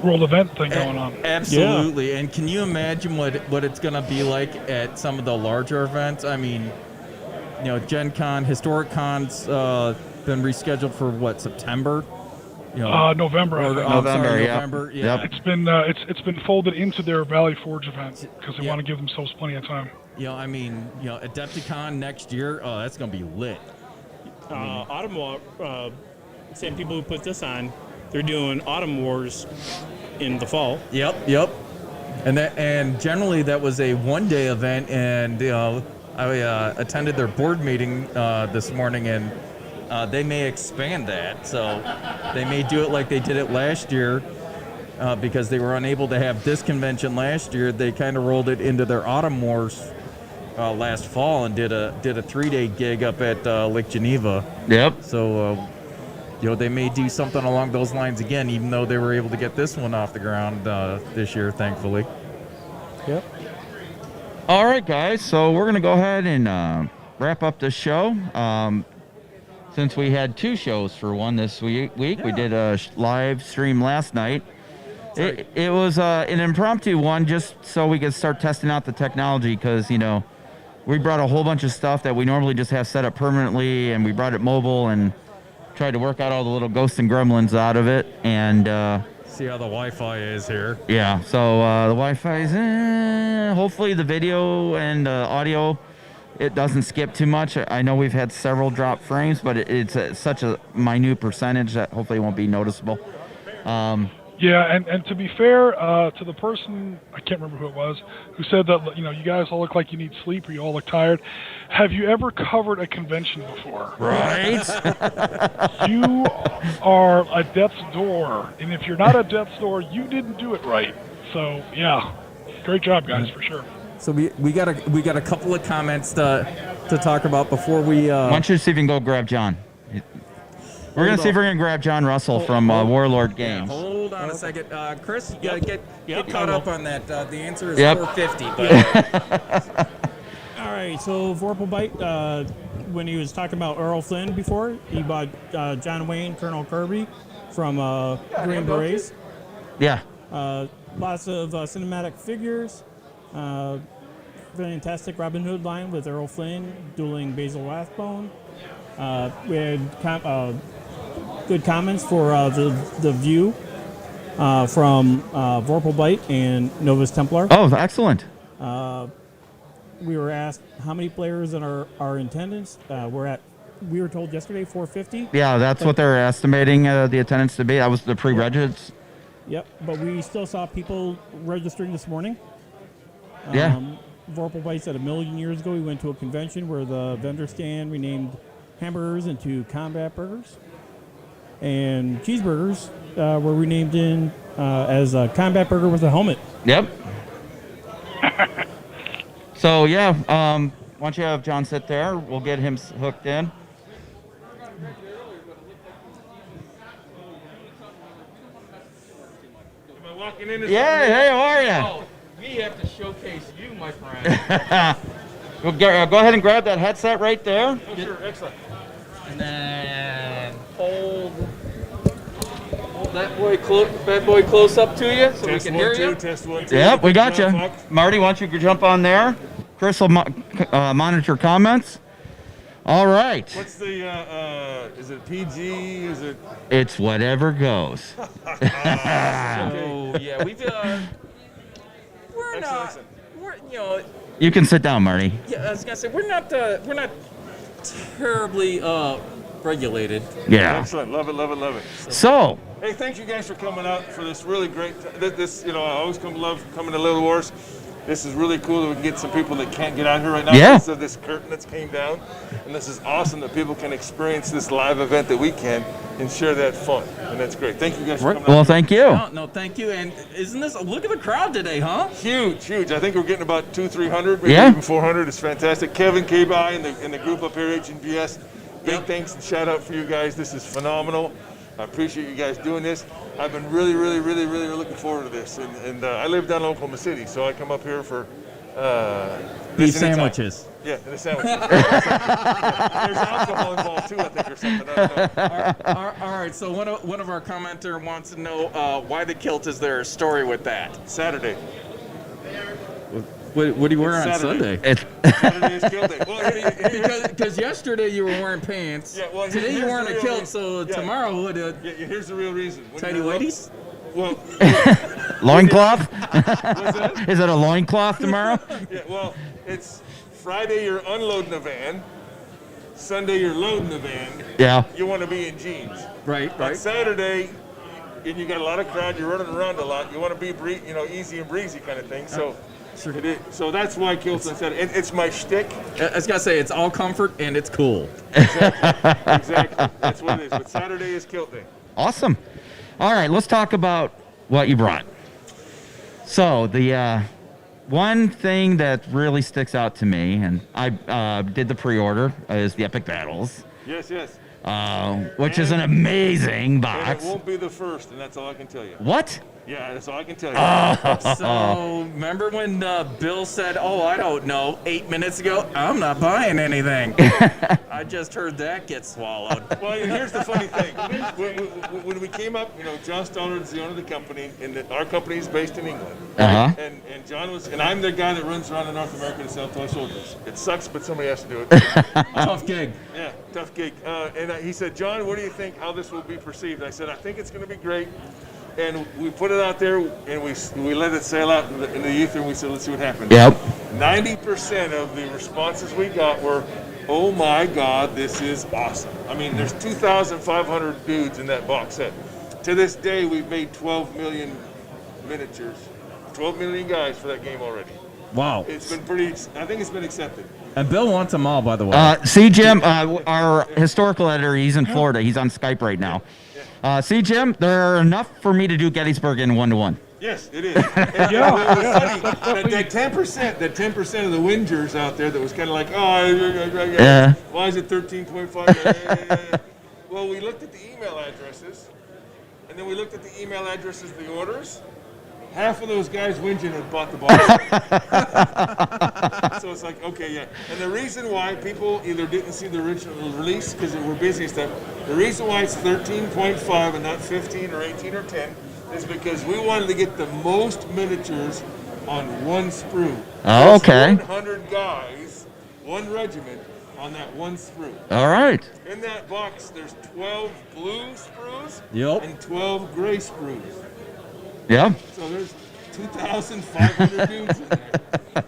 world event thing going on. Absolutely. Yeah. And can you imagine what it's going to be like at some of the larger events? I mean, Gen Con, Historic Con's been rescheduled for September? November. November. Yeah. Yep. It's been folded into their Valley Forge event because they want to give themselves plenty of time. Adepticon next year. Oh, that's gonna be lit. Autumn War. Same people who put this on. They're doing Autumn Wars in the fall. Yep. And generally that was a one-day event, and I attended their board meeting this morning, and they may expand that, so they may do it like they did it last year because they were unable to have this convention last year. They kind of rolled it into their Autumn Wars last fall and did a 3-day gig up at Lake Geneva. Yep. So they may do something along those lines again, even though they were able to get this one off the ground this year, thankfully. Yep. All right, guys. So we're gonna go ahead and wrap up the show. Since we had 2 shows for one this week, we did a live stream last night. It was an impromptu one just so we could start testing out the technology because, we brought a whole bunch of stuff that we normally just have set up permanently, and we brought it mobile and tried to work out all the little ghosts and gremlins out of it. And see how the Wi-Fi is here. Yeah, so the Wi-Fi is hopefully the video and audio, it doesn't skip too much. I know we've had several drop frames, but it's such a minute percentage that hopefully it won't be noticeable. Yeah, and to be fair to the person, I can't remember who it was, who said that, you guys all look like you need sleep or you all look tired. Have you ever covered a convention before? Right. You are a death's door, and if you're not a death's door, you didn't do it right. So, yeah, great job, guys, for sure. So we got a couple of comments to talk about before we. Why don't you see if you can go grab John? We're gonna see if we're gonna grab John Russell from Warlord Games. Yeah, hold on a second, Chris. You gotta get caught up on that. The answer is 450. But all right. So Vorpal Bite, when he was talking about Earl Flynn before, he bought John Wayne, Colonel Kirby from Green Berets. Yeah. Lots of cinematic figures. Fantastic Robin Hood line with Earl Flynn dueling Basil Rathbone. We had good comments for the view from Vorpal Bite and Novus Templar. Oh, excellent. We were asked how many players in our attendance. We were told yesterday 450. Yeah, that's what they're estimating the attendance to be. That was the pre-regis. Yep, but we still saw people registering this morning. Yeah. Vorpal Bite said 1 million years ago we went to a convention where the vendor stand renamed hamburgers into combat burgers, and cheeseburgers were renamed in as a combat burger with a helmet. Yep. So yeah, why don't you have John sit there? We'll get him hooked in. Yeah, hey, how are you? Oh, we have to showcase you, my friend. Go ahead and grab that headset right there. Oh, sure, excellent. And then hold that bad boy close up to you so Test we can one, hear you. Test 1, 2. Yep, we got you. Fuck. Marty, why don't you jump on there? Chris will monitor comments. All right. What's the, is it PG? Is it? It's whatever goes. So yeah, we've we're not You can sit down, Marty. yeah, I was gonna say we're not terribly regulated. Yeah. Excellent. Love it, love it, love it. So, Hey, thank you guys for coming out for this really great. This, I always love coming to Little Wars. This is really cool that we can get some people that can't get out here right now Yeah. because of this curtain that's came down. And this is awesome that people can experience this live event that we can and share that fun. And that's great. Thank you guys for coming well, out. thank you. No, thank you. And isn't this look at the crowd today, huh? Huge, huge. I think we're getting about 200-300, maybe Yeah. even 400. It's fantastic. Kevin, K-By, and the group up here, H&VS, big thanks and shout out for you guys. This is phenomenal. I appreciate you guys doing this. I've been really looking forward to this. And I live down in Oklahoma City, so I come up here for These anytime. sandwiches. Yeah, the sandwiches. There's alcohol involved too, I think, or something. I don't know. All right. So one of our commenter wants to know why the kilt. Is there a story with that? Saturday. What do you wear It's on Saturday. Sunday? It's Saturday is Kilt Day. Well, Because yesterday you were wearing pants. Yeah, well, today here's you're wearing the a real kilt. reason. So Yeah. tomorrow what? here's the real reason. When Tidy you're up- whities? Well, loincloth? what's that? Is it a loincloth tomorrow? Yeah, well, it's Friday you're unloading a van. Sunday you're loading a van. Yeah. You want to be in jeans. Right. On Saturday, and you got a lot of crowd, you're running around a lot. You want to be easy and breezy kind of thing. So, so that's why Kilt's on Saturday. It's my shtick. I was gonna say it's all comfort and it's cool. Exactly. That's what it is. But Saturday is Kilt Day. Awesome. All right, let's talk about what you brought. So the one thing that really sticks out to me, and I did the pre-order, is the Epic Battles, Yes. which is an amazing And it box. won't be the first, and that's all I can tell you. What? Yeah, that's all I can tell you. So remember when Bill said, "Oh, I don't know," 8 minutes ago? I'm not buying anything. I just heard that get swallowed. Well, here's the funny thing. When we came up, John Stoller is the owner of the company, and our company is based in England. Uh-huh. And John and I'm the guy that runs around in North America to sell toy soldiers. It sucks, but somebody has to do it. Tough gig. Yeah, tough gig. And he said, John, what do you think, how this will be perceived? I said, I think it's going to be great. And we put it out there, and we let it sail out in the ether, and we said, let's see what happens. Yep. 90% of the responses we got were, oh my God, this is awesome. I mean, there's 2,500 dudes in that box set. To this day, we've made 12 million miniatures, 12 million guys for that game already. Wow. It's been I think it's been accepted. And Bill wants them all, by the way. See, Jim, our historical editor, he's in Florida. He's on Skype right now. See, Jim, there are enough for me to do Gettysburg in 1-to-1. Yes, it is. And that 10% of the whingers out there that was kind of like, Yeah. why is it 13.5? Well, we looked at the email addresses, and then we looked at the email addresses of the orders. Half of those guys whinging had bought the box. So it's like, okay, yeah. And the reason why people either didn't see the original release because they were busy and stuff, the reason why it's 13.5 and not 15 or 18 or 10 is because we wanted to get the most miniatures on one sprue. Oh, okay. 100 guys, one regiment, on that one sprue. All right. In that box, there's 12 blue sprues Yep. and 12 gray sprues. Yeah. So there's 2,500 dudes in there.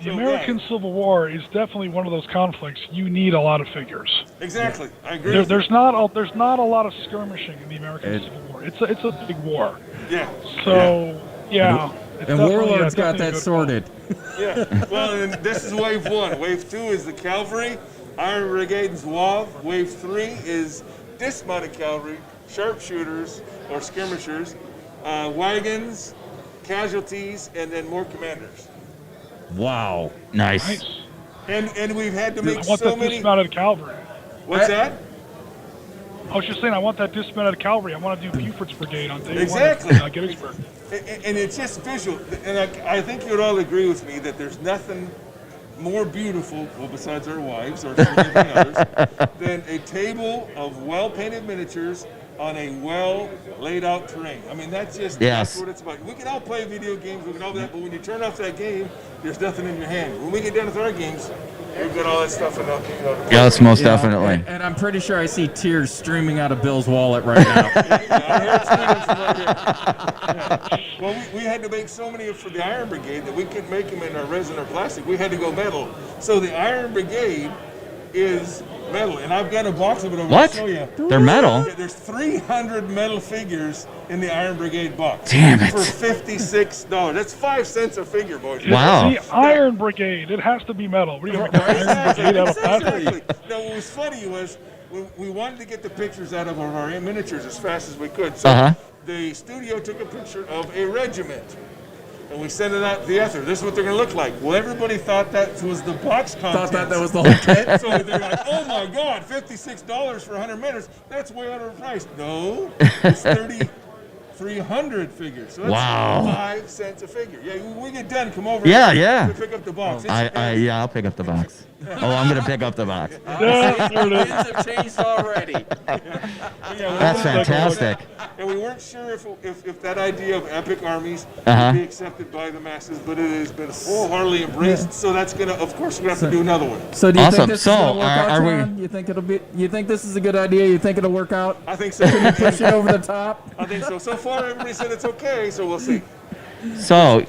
The American Civil War is definitely one of those conflicts. You need a lot of figures. Exactly, I agree. There's not a lot of skirmishing in the American Civil War. It's a big war. Yeah. So yeah. And Warlord's got that sorted. Yeah. Well, and this is wave 1. Wave 2 is the cavalry, Iron Brigade and Zouave. Wave 3 is dismounted cavalry, sharpshooters or skirmishers, wagons, casualties, and then more commanders. Wow. Nice. And we've had to make I want so that many. dismounted cavalry. What's that? I was just saying, I want that dismounted cavalry. I want to do Buford's brigade on day Exactly. one at Gettysburg. And it's just visual. And I think you'd all agree with me that there's nothing more beautiful, well, besides our wives or significant others, than a table of well-painted miniatures on a well-laid-out terrain. I mean, that's Yes. what it's about. We can all play video games, we can all do that, but when you turn off that game, there's nothing in your hand. When we get done with our games, we've got all that stuff in the Yes, most definitely. And I'm pretty sure I see tears streaming out of Bill's wallet right now. I hear it from right here. Yeah. Well, we had to make so many for the Iron Brigade that we couldn't make them in our resin or plastic. We had to go metal. So the Iron Brigade is metal, and I've got a box of it over What? to show you. They're metal? Yeah, there's 300 metal figures in the Iron Brigade box. Damn it. For $56. That's 5 cents a figure, boys. Wow. The Iron Brigade. It has to be metal. What are you going to make the Iron Brigade out of plastic? Exactly. Now, what was funny was we wanted to get the pictures out of our miniatures as fast as we could. So the studio took a picture of a regiment, and we sent it out to the ether. This is what they're going to look like. Well, everybody thought that was the box contents. Thought that was the whole kit? So they're like, oh my God, $56 for 100 minutes. That's way overpriced. No, it's 300 figures. So that's Wow. 5 cents a figure. Yeah, when we get done, come over. Yeah, yeah. To pick up the box. I'll pick up the box. Oh, I'm gonna pick up the box. Winds have changed already. That's fantastic. And we weren't sure if that idea of epic armies Uh-huh. would be accepted by the masses, but it has been wholeheartedly embraced. So that's gonna, of course, we're gonna have to do another one. So do you Awesome. think this So, is gonna work out, are we- John? You think it'll be? You think this is a good idea? You think it'll work out? I think so. Push it over the top. I think so. So far, everybody said it's okay, so we'll see. So,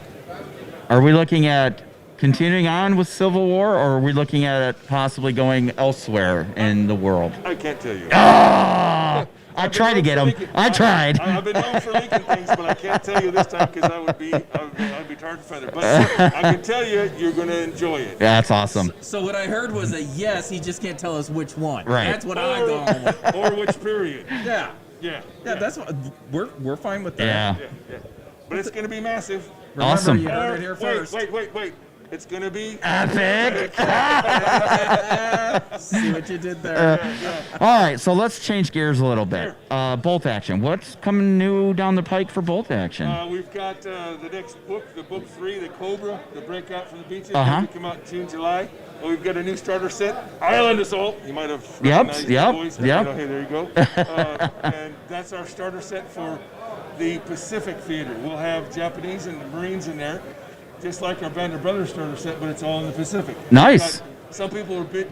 are we looking at continuing on with Civil War, or are we looking at it possibly going elsewhere in the world? I can't tell you. Ah! I tried to get him. I tried. I've been known for leaking things, but I can't tell you this time because I'd be tarred and feathered. But I can tell you, you're going to enjoy it. That's awesome. So what I heard was a yes. He just can't tell us which one. Right. That's what I'm going with. Or which period. Yeah. Yeah. Yeah. That's what we're fine with that. Yeah. Yeah. But it's going to be massive. Remember, Awesome. You heard it here first. Wait. It's going to be Epic. See what you did there. All right, so let's change gears a little bit. Bolt action. What's coming new down the pike for bolt action? We've got the next book, the book 3, the Cobra, the Breakout from the Beaches. Uh-huh. It's gonna come out in June, July. Well, we've got a new starter set, Island Assault. You might have Yep, recognized yep, the voice. yep. You know, hey, there you go. And that's our starter set for the Pacific Theater. We'll have Japanese and Marines in there, just like our Band of Brothers starter set, but it's all in the Pacific. Nice. But some people are a bit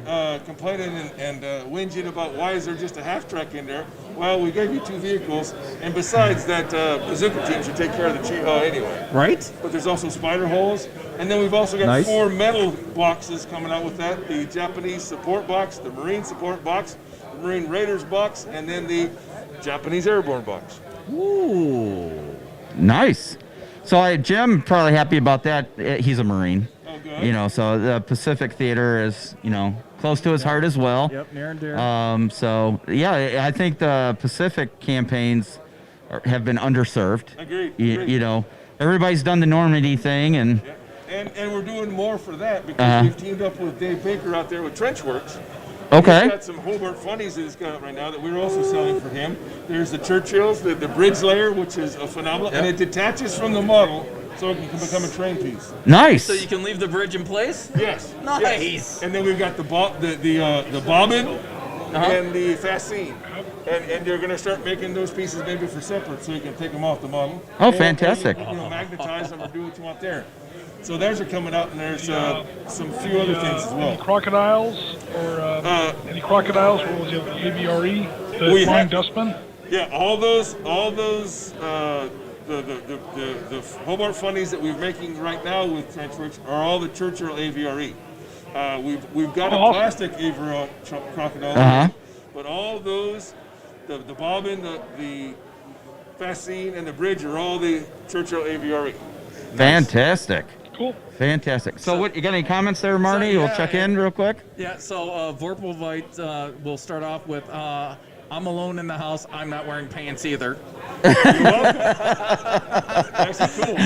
complaining and whinging about why is there just a half track in there. Well, we gave you 2 vehicles, and besides that, bazooka team should take care of the Chiha anyway. Right. But there's also spider holes, and then we've also got Nice. 4 metal boxes coming out with that: the Japanese support box, the Marine support box, the Marine Raiders box, and then the Japanese airborne box. Ooh. Nice. So Jim probably happy about that. He's a Marine. Oh, good. You know, so the Pacific Theater is, close to his heart as well. Yep. Near and dear. So yeah, I think the Pacific campaigns have been underserved. Agreed. Everybody's done the Normandy thing, and And we're doing more for that because we've teamed up with Dave Baker out there with Trenchworks. okay. He's got some Hobart funnies that he's got right now that we're also selling for him. There's the Churchills, the bridge layer, which is a phenomenal, and it detaches from the model so it can become a train piece. Nice. So you can leave the bridge in place? Yes. Nice. Yes. And then we've got the bobbin and the fascine. And you're going to start making those pieces maybe for separate so you can take them off the model. Oh, fantastic. Or, magnetize them or do what you want there. So theirs are coming out, and there's some few other things as well. Any crocodiles or any crocodiles? What was the other? AVRE, the Flying Dustman. Yeah, all those, the Hobart funnies that we're making right now with Trenchworks are all the Churchill AVRE. We've got a plastic AVRE crocodile, but all those, the bobbin, the fascine, and the bridge are all the Churchill AVRE. Fantastic. Cool. Fantastic. So, what you got any comments there, Marty? We'll check in real quick. Yeah. So Vorpalvite will start off with. I'm alone in the house. I'm not wearing pants either. You're welcome. Actually, cool.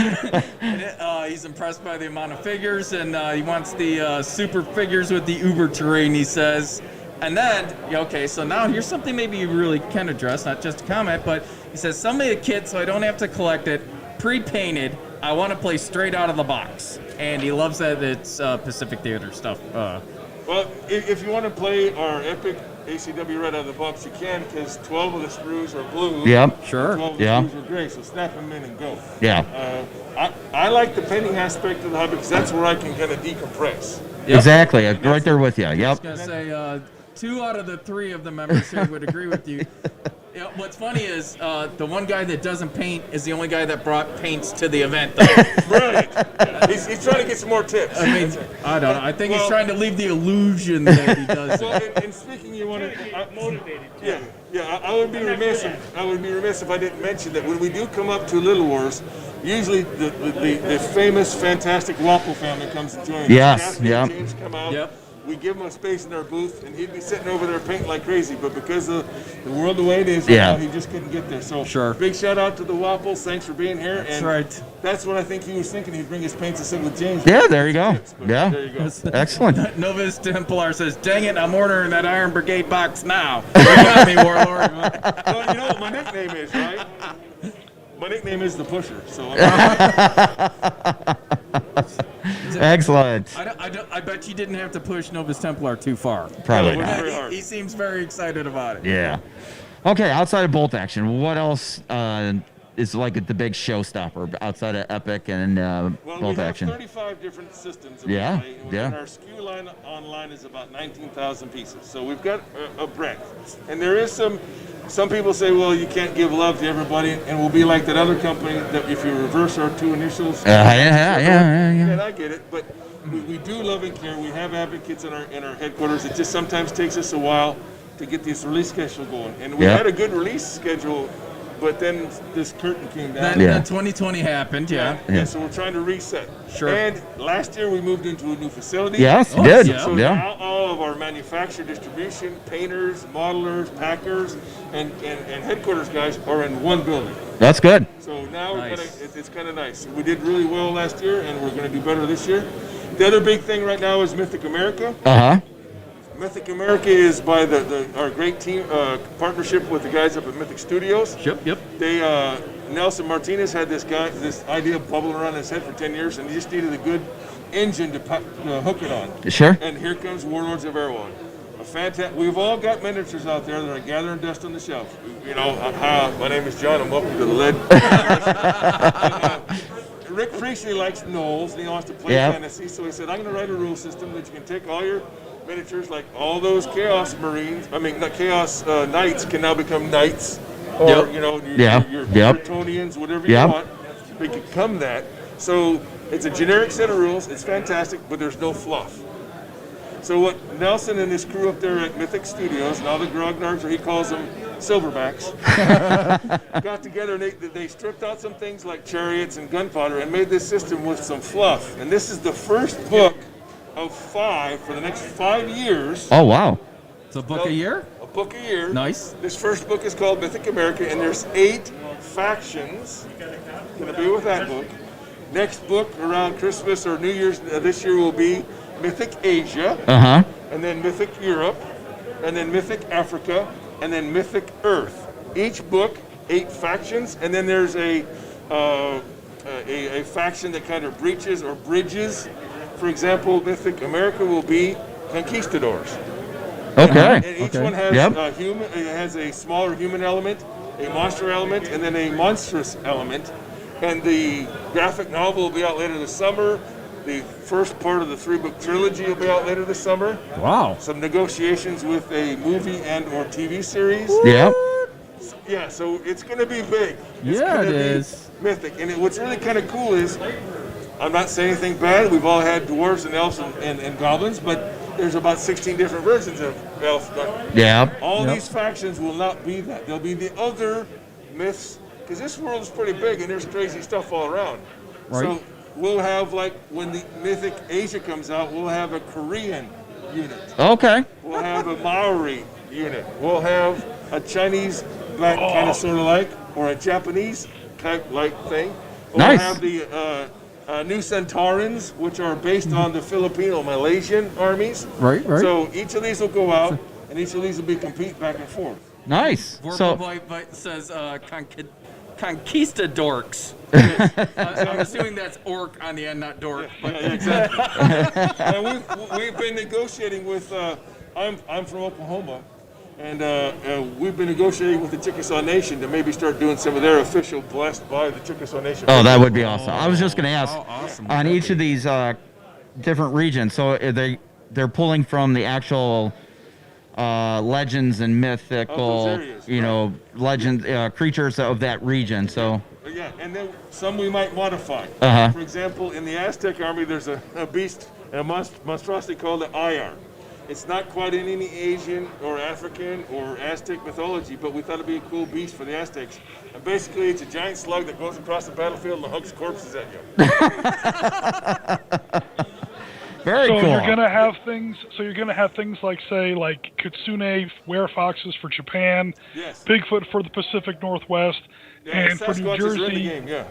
He's impressed by the amount of figures, and he wants the super figures with the Uber terrain, he says. And then, okay, so now here's something maybe you really can address, not just a comment, but he says, sell me a kit so I don't have to collect it, pre-painted. I want to play straight out of the box. And he loves that it's Pacific Theater stuff. Well, if you want to play our epic ACW right out of the box, you can, because 12 of the screws are blue. Yep. Sure. 12 of the screws are gray, so snap them in and go. Yeah. I like the painting aspect of the hobby because that's where I can kind of decompress. Yep. Exactly. Right there with you. Yep. I was going to say, 2 out of the 3 of the members here would agree with you. What's funny is the one guy that doesn't paint is the only guy that brought paints to the event, though. Right. He's trying to get some more tips. I mean, I don't know. I think he's trying to leave the illusion that he does it. Well, and speaking, you want to motivated. Yeah. I would be remiss if I didn't mention that when we do come up to Little Wars, usually the famous, fantastic Waffle family comes to join. Yes. Yeah. James come out. Yep. We give him a space in our booth, and he'd be sitting over there painting like crazy. But because of the world the way it is, now, he just couldn't get there. So big shout out to the Waffles. Thanks for being here. That's right. That's what I think he was thinking. He'd bring his paints and sit with James. Yeah, there you go. Yeah. There you go. Excellent. Novus Templar says, dang it, I'm ordering that Iron Brigade box now. You got me, Warlord. Well, you know what my nickname is, right? My nickname is the Pusher. So. Excellent. I bet you didn't have to push Novus Templar too far. Probably not. He seems very excited about it. Yeah. Okay, outside of bolt action, what else is like the big showstopper outside of Epic and bolt action? We have 35 different systems. Yeah. And our SKU line online is about 19,000 pieces. So we've got a breadth. And there is some people say, well, you can't give love to everybody, and we'll be like that other company that if you reverse our 2 initials. Yeah. And I get it, but we do love and care. We have advocates in our headquarters. It just sometimes takes us a while to get this release schedule going. And we had a good release schedule, but then this curtain came down. Then 2020 happened, Yeah, so we're trying to reset. Sure. And last year we moved into a new facility. Yes, you did. So now all of our manufacturer, distribution, painters, modelers, packers, and headquarters guys are in one building. That's good. So now it's kind of nice. We did really well last year, and we're going to do better this year. The other big thing right now is Mythic America. Mythic America is by our great team partnership with the guys up at Mythic Studios. Yep. They Nelson Martinez had this idea bubbling around his head for 10 years, and he just needed a good engine to hook it on. Sure. And here comes Warlords of Erewhon. We've all got miniatures out there that are gathering dust on the shelf. You know, my name is John. I'm welcome to the lead. Rick Priestley likes Knowles, and he wants to play fantasy, so he said, I'm going to write a rule system that you can take all your miniatures, like all those Chaos Marines, Chaos Knights can now become Knights, or your Bretonians, whatever you want. They can become that. So it's a generic set of rules. It's fantastic, but there's no fluff. So what Nelson and his crew up there at Mythic Studios, and all the grognards, or he calls them silverbacks, got together and they stripped out some things like chariots and gunpowder and made this system with some fluff. And this is the first book of 5 for the next 5 years. Oh, wow. It's a book a year? A book a year. Nice. This first book is called Mythic America, and there's 8 factions going to be with that book. Next book around Christmas or New Year's this year will be Mythic Asia, and then Mythic Europe, and then Mythic Africa, and then Mythic Earth. Each book, 8 factions, and then there's a faction that kind of breaches or bridges. For example, Mythic America will be conquistadors. Okay. And each one has it has a smaller human element, a monster element, and then a monstrous element. And the graphic novel will be out later this summer. The first part of the 3-book trilogy will be out later this summer. Wow. Some negotiations with a movie and or TV series. Yep. Yeah, so it's going to be big. It's Yeah, gonna it be is. mythic. And what's really kind of cool is, I'm not saying anything bad. We've all had dwarves and elves and goblins, but there's about 16 different versions of elf. Yep. All these factions will not be that. They'll be the other myths, because this world is pretty big and there's crazy stuff all around. Right. So we'll have, like, when the Mythic Asia comes out, we'll have a Korean unit. Okay. We'll have a Maori unit. We'll have a Chinese black kind of sort of like, or a Japanese type like thing. We'll Nice. have the New Centaurans, which are based on the Filipino Malaysian armies. Right. So each of these will go out, and each of these will be compete back and forth. Nice. So, Vorpal says conquistadorks. I'm assuming that's orc on the end, not dork. But Yeah, exactly. And we've been negotiating with. I'm from Oklahoma, and we've been negotiating with the Chickasaw Nation to maybe start doing some of their official blessed by the Chickasaw Nation. oh, that would be awesome. I was just going to ask awesome. on each of these different regions. So they're pulling from the actual legends and mythical, areas, legend creatures of that region. So Yeah, and then some we might modify. Uh-huh. For example, in the Aztec army, there's a beast, a monstrosity called the Ayar. It's not quite in any Asian or African or Aztec mythology, but we thought it'd be a cool beast for the Aztecs. And basically, it's a giant slug that goes across the battlefield and hugs corpses at you. very So cool. you're gonna have things. So you're gonna have things like, say, like Kitsune werefoxes for Japan, Yes. Bigfoot for the Pacific Northwest, Yeah, and for New Sasquatch is in the Jersey. game, yeah.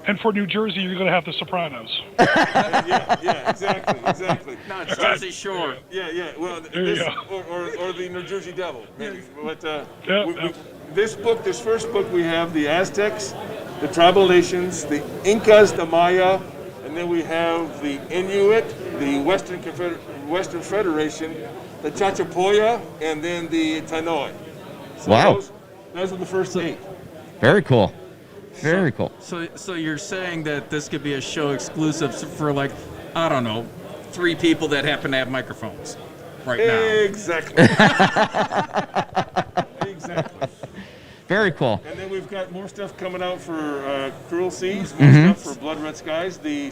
And for New Jersey, you're gonna have the Sopranos. Yeah, exactly. no, it's Jersey Shore. Yeah. Well, There you this, go. or the New Jersey Devil, maybe. But Yeah. this first book, we have the Aztecs, the tribal nations, the Incas, the Maya, and then we have the Inuit, the Western Federation, the Chachapoya, and then the Tanoi. So Wow. Those are the first 8. Very cool. Very cool. So you're saying that this could be a show exclusive for, like, I don't know, 3 people that happen to have microphones right now. Exactly. Exactly. Very cool. And then we've got more stuff coming out for Cruel Seas, more stuff for Blood Red Skies. The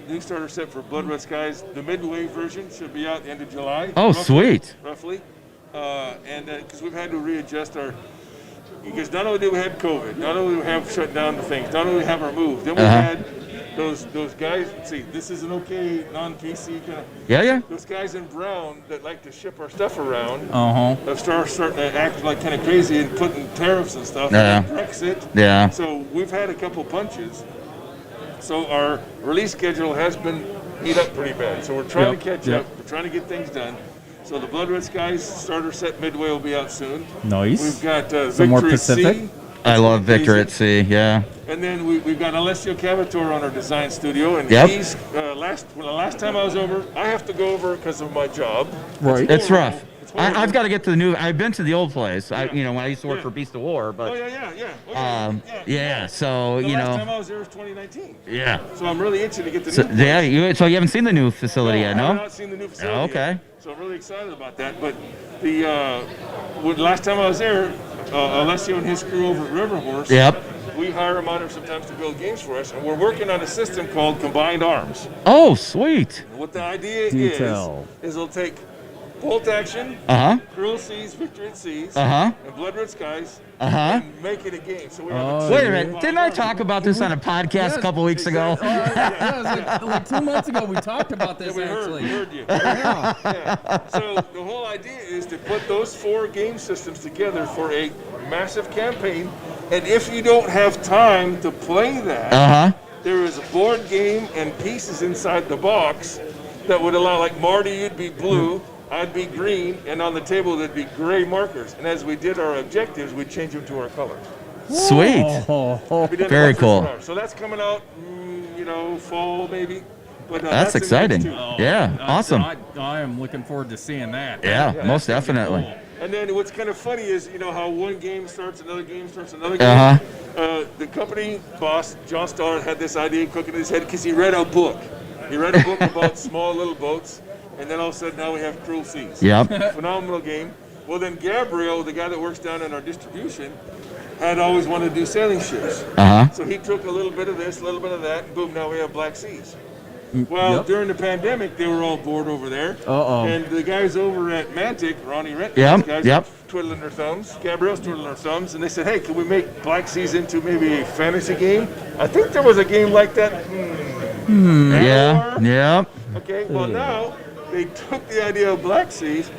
new starter set for Blood Red Skies, the midway version, should be out at the end of July. Oh, sweet. Roughly. And because we've had to readjust our... Because not only do we have COVID, not only do we have shut down the things, not only do we have our move, then we had those guys, let's see, this is an okay non-PC kind of... Yeah. Those guys in brown that like to ship our stuff around Uh-huh. starting to act like kind of crazy and putting tariffs and stuff. Yeah. And Brexit. Yeah. So we've had a couple punches. So our release schedule has been eat up pretty bad. So we're trying to catch up. We're trying to get things done. So the Blood Red Skies starter set midway will be out soon. Nice. We've got Some more Victory at Pacific? Sea. I love Victor at Sea. Yeah. And then we've got Alessio Cavator on our design studio, and Yep. he's last time I was over, I have to go over because of my job. Right. It's rough. It's horrible. I've got to get to the new. I've been to the old place. When I used to work for Beast of War, Oh but yeah. So The last time I was there was 2019. yeah. So I'm really itching to get the So new place. so you haven't seen the new facility yet, I have no? not seen the new facility Oh, okay. yet. So I'm really excited about that. But the last time I was there, Alessio and his crew over at River Horse, Yep. we hire them out sometimes to build games for us, and we're working on a system called Combined Arms. Oh, sweet. And what the idea Detail. is it'll take Bolt Action, Uh-huh. Cruel Seas, Victory at Seas, Uh-huh. and Blood Red Skies, Uh-huh. and make it a game. So we have Oh, a Wait a minute. Didn't I talk about this on a podcast a couple weeks ago? Yeah, like 2 months ago we talked about this We actually. heard you. Yeah. Yeah. So the whole idea is to put those 4 game systems together for a massive campaign. And if you don't have time to play that, Uh-huh. there is a board game and pieces inside the box that would allow, like Marty, you'd be blue, I'd be green, and on the table there'd be gray markers. And as we did our objectives, we'd change them to our colors. Sweet. We did Very about cool. this far. So that's coming out, fall maybe. But That's in exciting. March, too. Yeah. Awesome. I am looking forward to seeing that. Yeah, most that's gonna be definitely. cool. And then what's kind of funny is, how one game starts, another game starts, another game. Uh-huh. The company boss, John Starr, had this idea cooking in his head because he read a book. He read a book about small little boats, and then all of a sudden now we have Cruel Seas. Yep. Phenomenal game. Well, then Gabriel, the guy that works down in our distribution, had always wanted to do sailing ships. Uh-huh. So he took a little bit of this, a little bit of that, and boom, now we have Black Seas. Well, during the pandemic, they were all bored over there. And the guys over at Mantic, Ronnie Rent, those guys are twiddling their thumbs. Gabriel's twiddling their thumbs, and they said, hey, can we make Black Seas into maybe a fantasy game? I think there was a game like that. Yeah. Yep. Okay, well now they took the idea of Black Seas,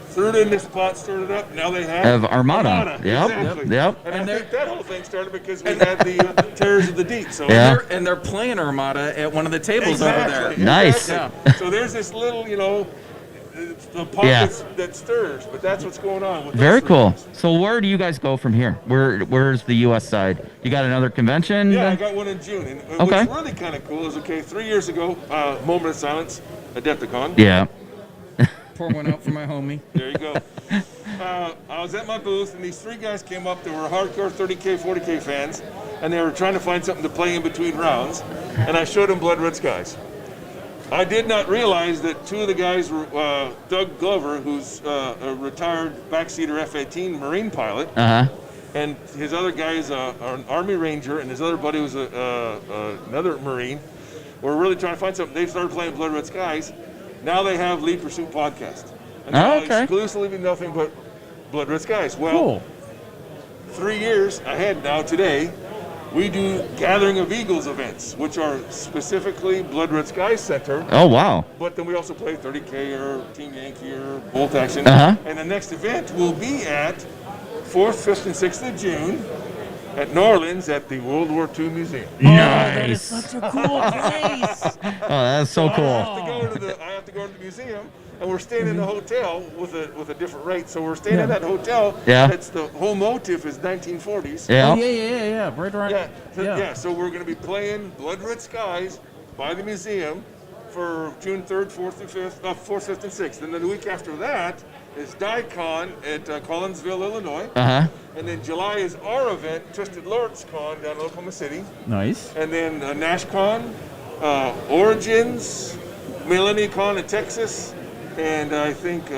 threw it in this pot, stirred it up. Now they have Armada. Yep. Exactly. Yep. And I think that whole thing started because we had the Terrors of the Deep. So And they're playing Armada at one of the tables over there. Nice. Exactly. So there's this little, the pot that stirs, but that's what's going on. With Very those cool. things. So where do you guys go from here? Where's the U.S. side? You got another convention? Yeah, I got one in June. And what's really kind of cool is, 3 years ago, Moment of Silence, Adepticon. Yeah. Pour one out for my homie. There you go. I was at my booth, and these three guys came up. They were hardcore 30K, 40K fans, and they were trying to find something to play in between rounds, and I showed them Blood Red Skies. I did not realize that two of the guys were Doug Glover, who's a retired backseater F-18 Marine pilot, and his other guy is an Army Ranger, and his other buddy was another Marine. We're really trying to find something. They started playing Blood Red Skies. Now they have Lead Pursuit podcast. And exclusively nothing but Blood Red Skies. Well, 3 years ahead now today, we do Gathering of Eagles events, which are specifically Blood Red Skies Center. Oh, wow. But then we also play 30K or Team Yankee or Bolt Action. And the next event will be at 4th, 5th, and 6th of June at New Orleans at the World War II Museum. Nice. That is such a cool place. Oh, that's so cool. I have to go to the museum, and we're staying in a hotel with a different rate. So we're staying in that hotel. It's the whole motif is 1940s. Yeah. Right around. So we're going to be playing Blood Red Skies by the museum for June 3rd, 4th, and 5th, 4th, 5th, and 6th. And then the week after that is DICON at Collinsville, Illinois. And then July is our event, Twisted Lords Con down in Oklahoma City. Nice. And then NashCon, Origins, MillenniaCon in Texas, and I think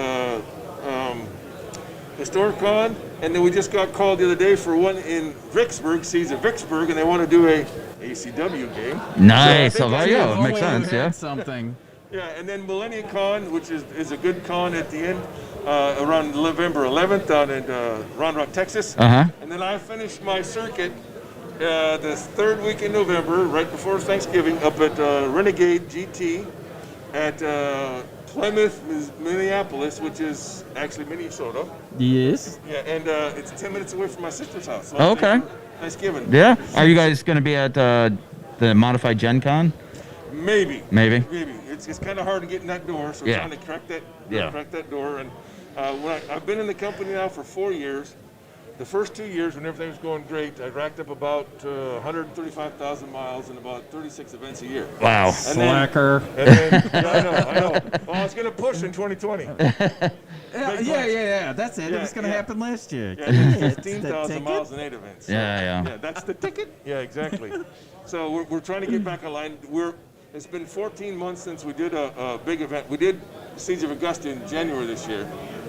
HistoricCon. And then we just got called the other day for one in Vicksburg, Seas of Vicksburg, and they want to do a ACW game. Nice. So there you go. Makes sense, yeah. Something. Yeah, and then MillenniaCon, which is a good con at the end, around November 11th down in Round Rock, Texas. And then I finished my circuit this third week in November, right before Thanksgiving, up at Renegade GT at Plymouth, Minneapolis, which is actually Minnesota. Yes. Yeah, and it's 10 minutes away from my sister's house. So Okay. Thanksgiving. Yeah. Are you guys going to be at the Modified Gen Con? Maybe. Maybe. It's kind of hard to get in that door, so trying to crack that door. And I've been in the company now for 4 years. The first 2 years, when everything was going great, I racked up about 135,000 miles and about 36 events a year. Wow. Slacker. I know. Well, I was going to push in 2020. Yeah. That's it. It was going to happen last year. Yeah, I did 15,000 miles and 8 events. So, Yeah, that's the ticket. Yeah, exactly. So we're trying to get back online. It's been 14 months since we did a big event. We did Siege of Augusta in January this year,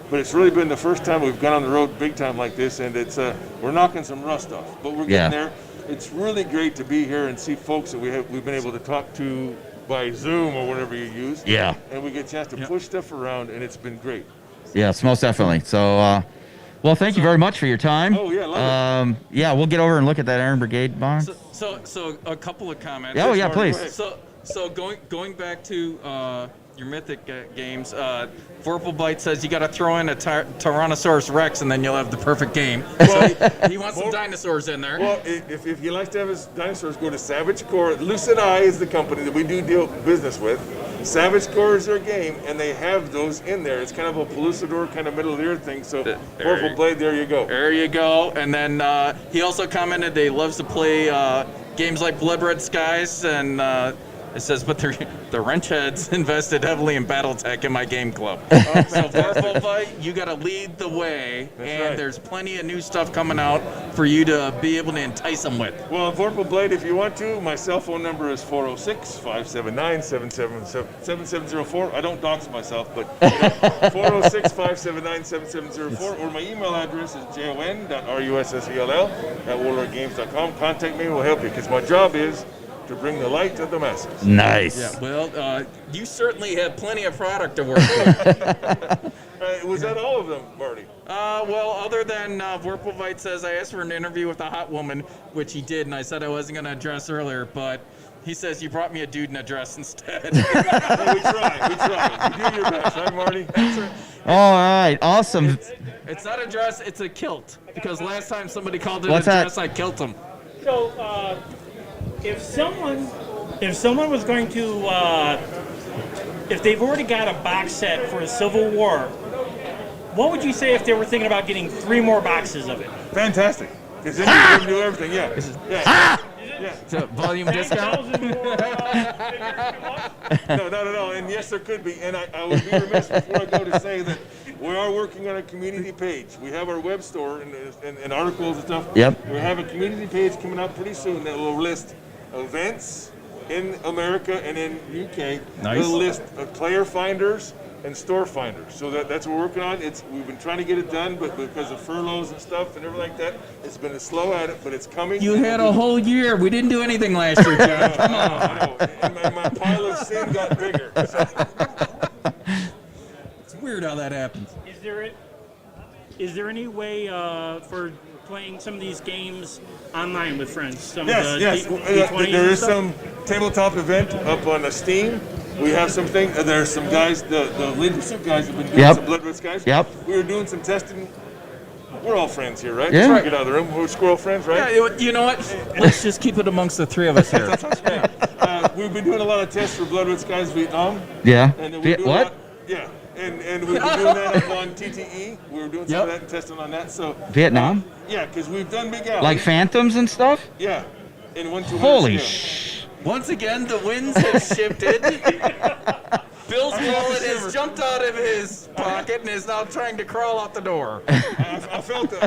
but it's really been the first time we've gone on the road big time like this, and it's we're knocking some rust off, but we're getting there. It's really great to be here and see folks that we've been able to talk to by Zoom or whatever you use. Yeah. And we get a chance to push stuff around, and it's been great. Yes, most definitely. So, well, thank you very much for your time. Oh, yeah, love it. Yeah, we'll get over and look at that Iron Brigade box. So a couple of comments. Oh, yeah, please. So going back to your Mythic games, Vorpal Bite says you got to throw in a Tyrannosaurus Rex and then you'll have the perfect game. So he wants some dinosaurs in there. Well, if he likes to have his dinosaurs, go to Savage Core. Lusitania is the company that we do deal business with. Savage Core is their game, and they have those in there. It's kind of a Pellucidor kind of middle of the earth thing. So Vorpal Blade, there you go. There you go. And then he also commented that he loves to play games like Blood Red Skies and It says, but the wrench heads invested heavily in BattleTech in my game club. So Vorpal Fight, you got to lead the way, and there's plenty of new stuff coming out for you to be able to entice them with. Well, Vorpal Blade, if you want to, my cell phone number is 406-579-7704. I don't dox myself, but 406-579-7704. Or my email address is jon.russell@warlordgames.com. Contact me, we'll help you, because my job is to bring the light to the masses. Nice. Yeah, well, you certainly have plenty of product to work with. Was that all of them, Marty? Well, other than Vorpal Fight says I asked for an interview with a hot woman, which he did, and I said I wasn't going to address earlier, but he says you brought me a dude in a dress instead. We try. You do your best, right, Marty? All right, awesome. It's not a dress, it's a kilt, because last time somebody called it What's a that? dress, I kilt him. So, if someone was going to, if they've already got a box set for a Civil War, what would you say if they were thinking about getting 3 more boxes of it? Fantastic. Because then you can do everything, yeah. So, volume discount? No, not at all. And yes, there could be. And I would be remiss before I go to say that we are working on a community page. We have our web store and articles and stuff. Yep. We have a community page coming up pretty soon that will list events in America and in UK. Nice. It'll list player finders and store finders. So that's what we're working on. We've been trying to get it done, but because of furloughs and stuff and everything like that, it's been slow at it, but it's coming. You had a whole year. We didn't do anything last year, John. Come on. I know. And my pile of sin got bigger. So. It's weird how that happens. Is there any way for playing some of these games online with friends? Some Yes. of the D20s There and is stuff? some tabletop event up on Steam. We have something. There's some guys, the leadership guys have been doing some Blood Red Skies. Yep. We were doing some testing. We're all friends here, right? Yeah. Let's not get out of the room. We're squirrel friends, right? Yeah, you know what? Let's just keep it amongst the 3 of us here. That sounds great. We've been doing a lot of tests for Blood Red Skies Vietnam. Yeah. And then we're doing What? Yeah. And we've been doing that up on TTE. We were doing some of that and testing on that. So Vietnam? yeah, because we've done Big Alley. Like Phantoms and stuff? Yeah. In 1-2 Holy scale. Once again, the winds have shifted. Bill's wallet has jumped out of his pocket and is now trying to crawl out the door. I felt the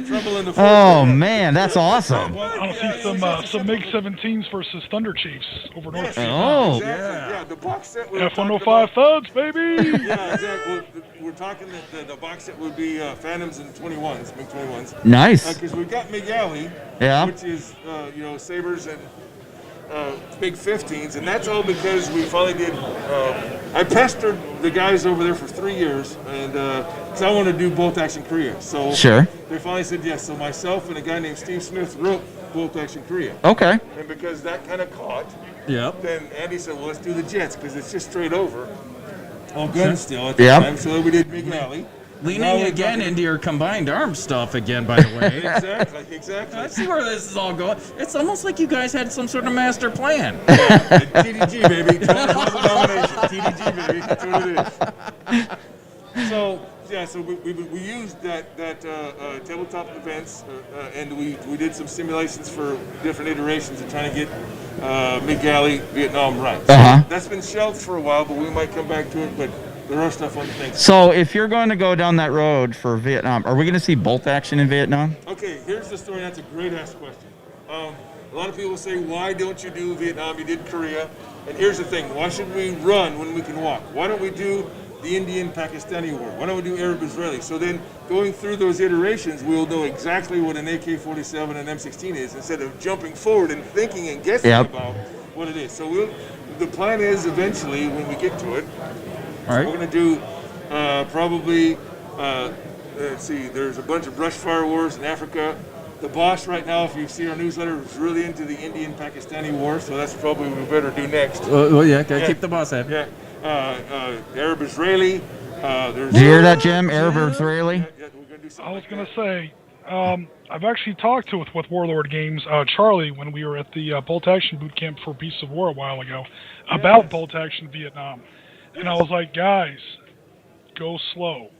trouble in the force. Oh man, that's awesome. I'll see some MiG-17s versus Thunder Chiefs over North. Oh. Exactly. Yeah, the box set. We were F-105 thuds, baby. Yeah, exactly. We're talking that the box set would be Phantoms and 21s, MiG-21s. Nice. Because we've got Big Alley, which is sabers and big 15s, and that's all because we finally did. I pestered the guys over there for 3 years, and because I wanted to do bolt action Korea. So Sure. they finally said yes. So myself and a guy named Steve Smith wrote bolt action Korea. Okay. And because that kind of caught, Yep. then Andy said, well, let's do the jets because it's just straight over. All guns still at the Yep. time. So we did Big Alley. Now Leaning we're again talking- into your combined arms stuff again, by the way. Exactly. I see where this is all going. It's almost like you guys had some sort of master plan. TDG, baby. Total domination. TDG, baby. That's what it is. So we used that tabletop events, and we did some simulations for different iterations of trying to get Big Alley Vietnam right. So that's been shelved for a while, but we might come back to it. But there are stuff on the things. So if you're going to go down that road for Vietnam, are we going to see bolt action in Vietnam? Okay, here's the story. That's a great ass question. A lot of people say, why don't you do Vietnam? You did Korea. And here's the thing. Why should we run when we can walk? Why don't we do the Indian-Pakistani war? Why don't we do Arab-Israeli? So then going through those iterations, we'll know exactly what an AK-47 and M16 is instead of jumping forward and thinking and guessing about what it is. So the plan is eventually, when we get to it, All right. we're going to do probably, let's see, there's a bunch of brush fire wars in Africa. The boss right now, if you see our newsletter, is really into the Indian-Pakistani war, so that's probably what we better do next. Well, yeah, gotta keep the boss happy. Yeah. Arab-Israeli. Did you hear that, Jim? Arab-Israeli? I was going to say, I've actually talked with Warlord Games, Charlie, when we were at the Bolt Action Boot Camp for Beasts of War a while ago, about Bolt Action Vietnam. And I was like, guys, go slow.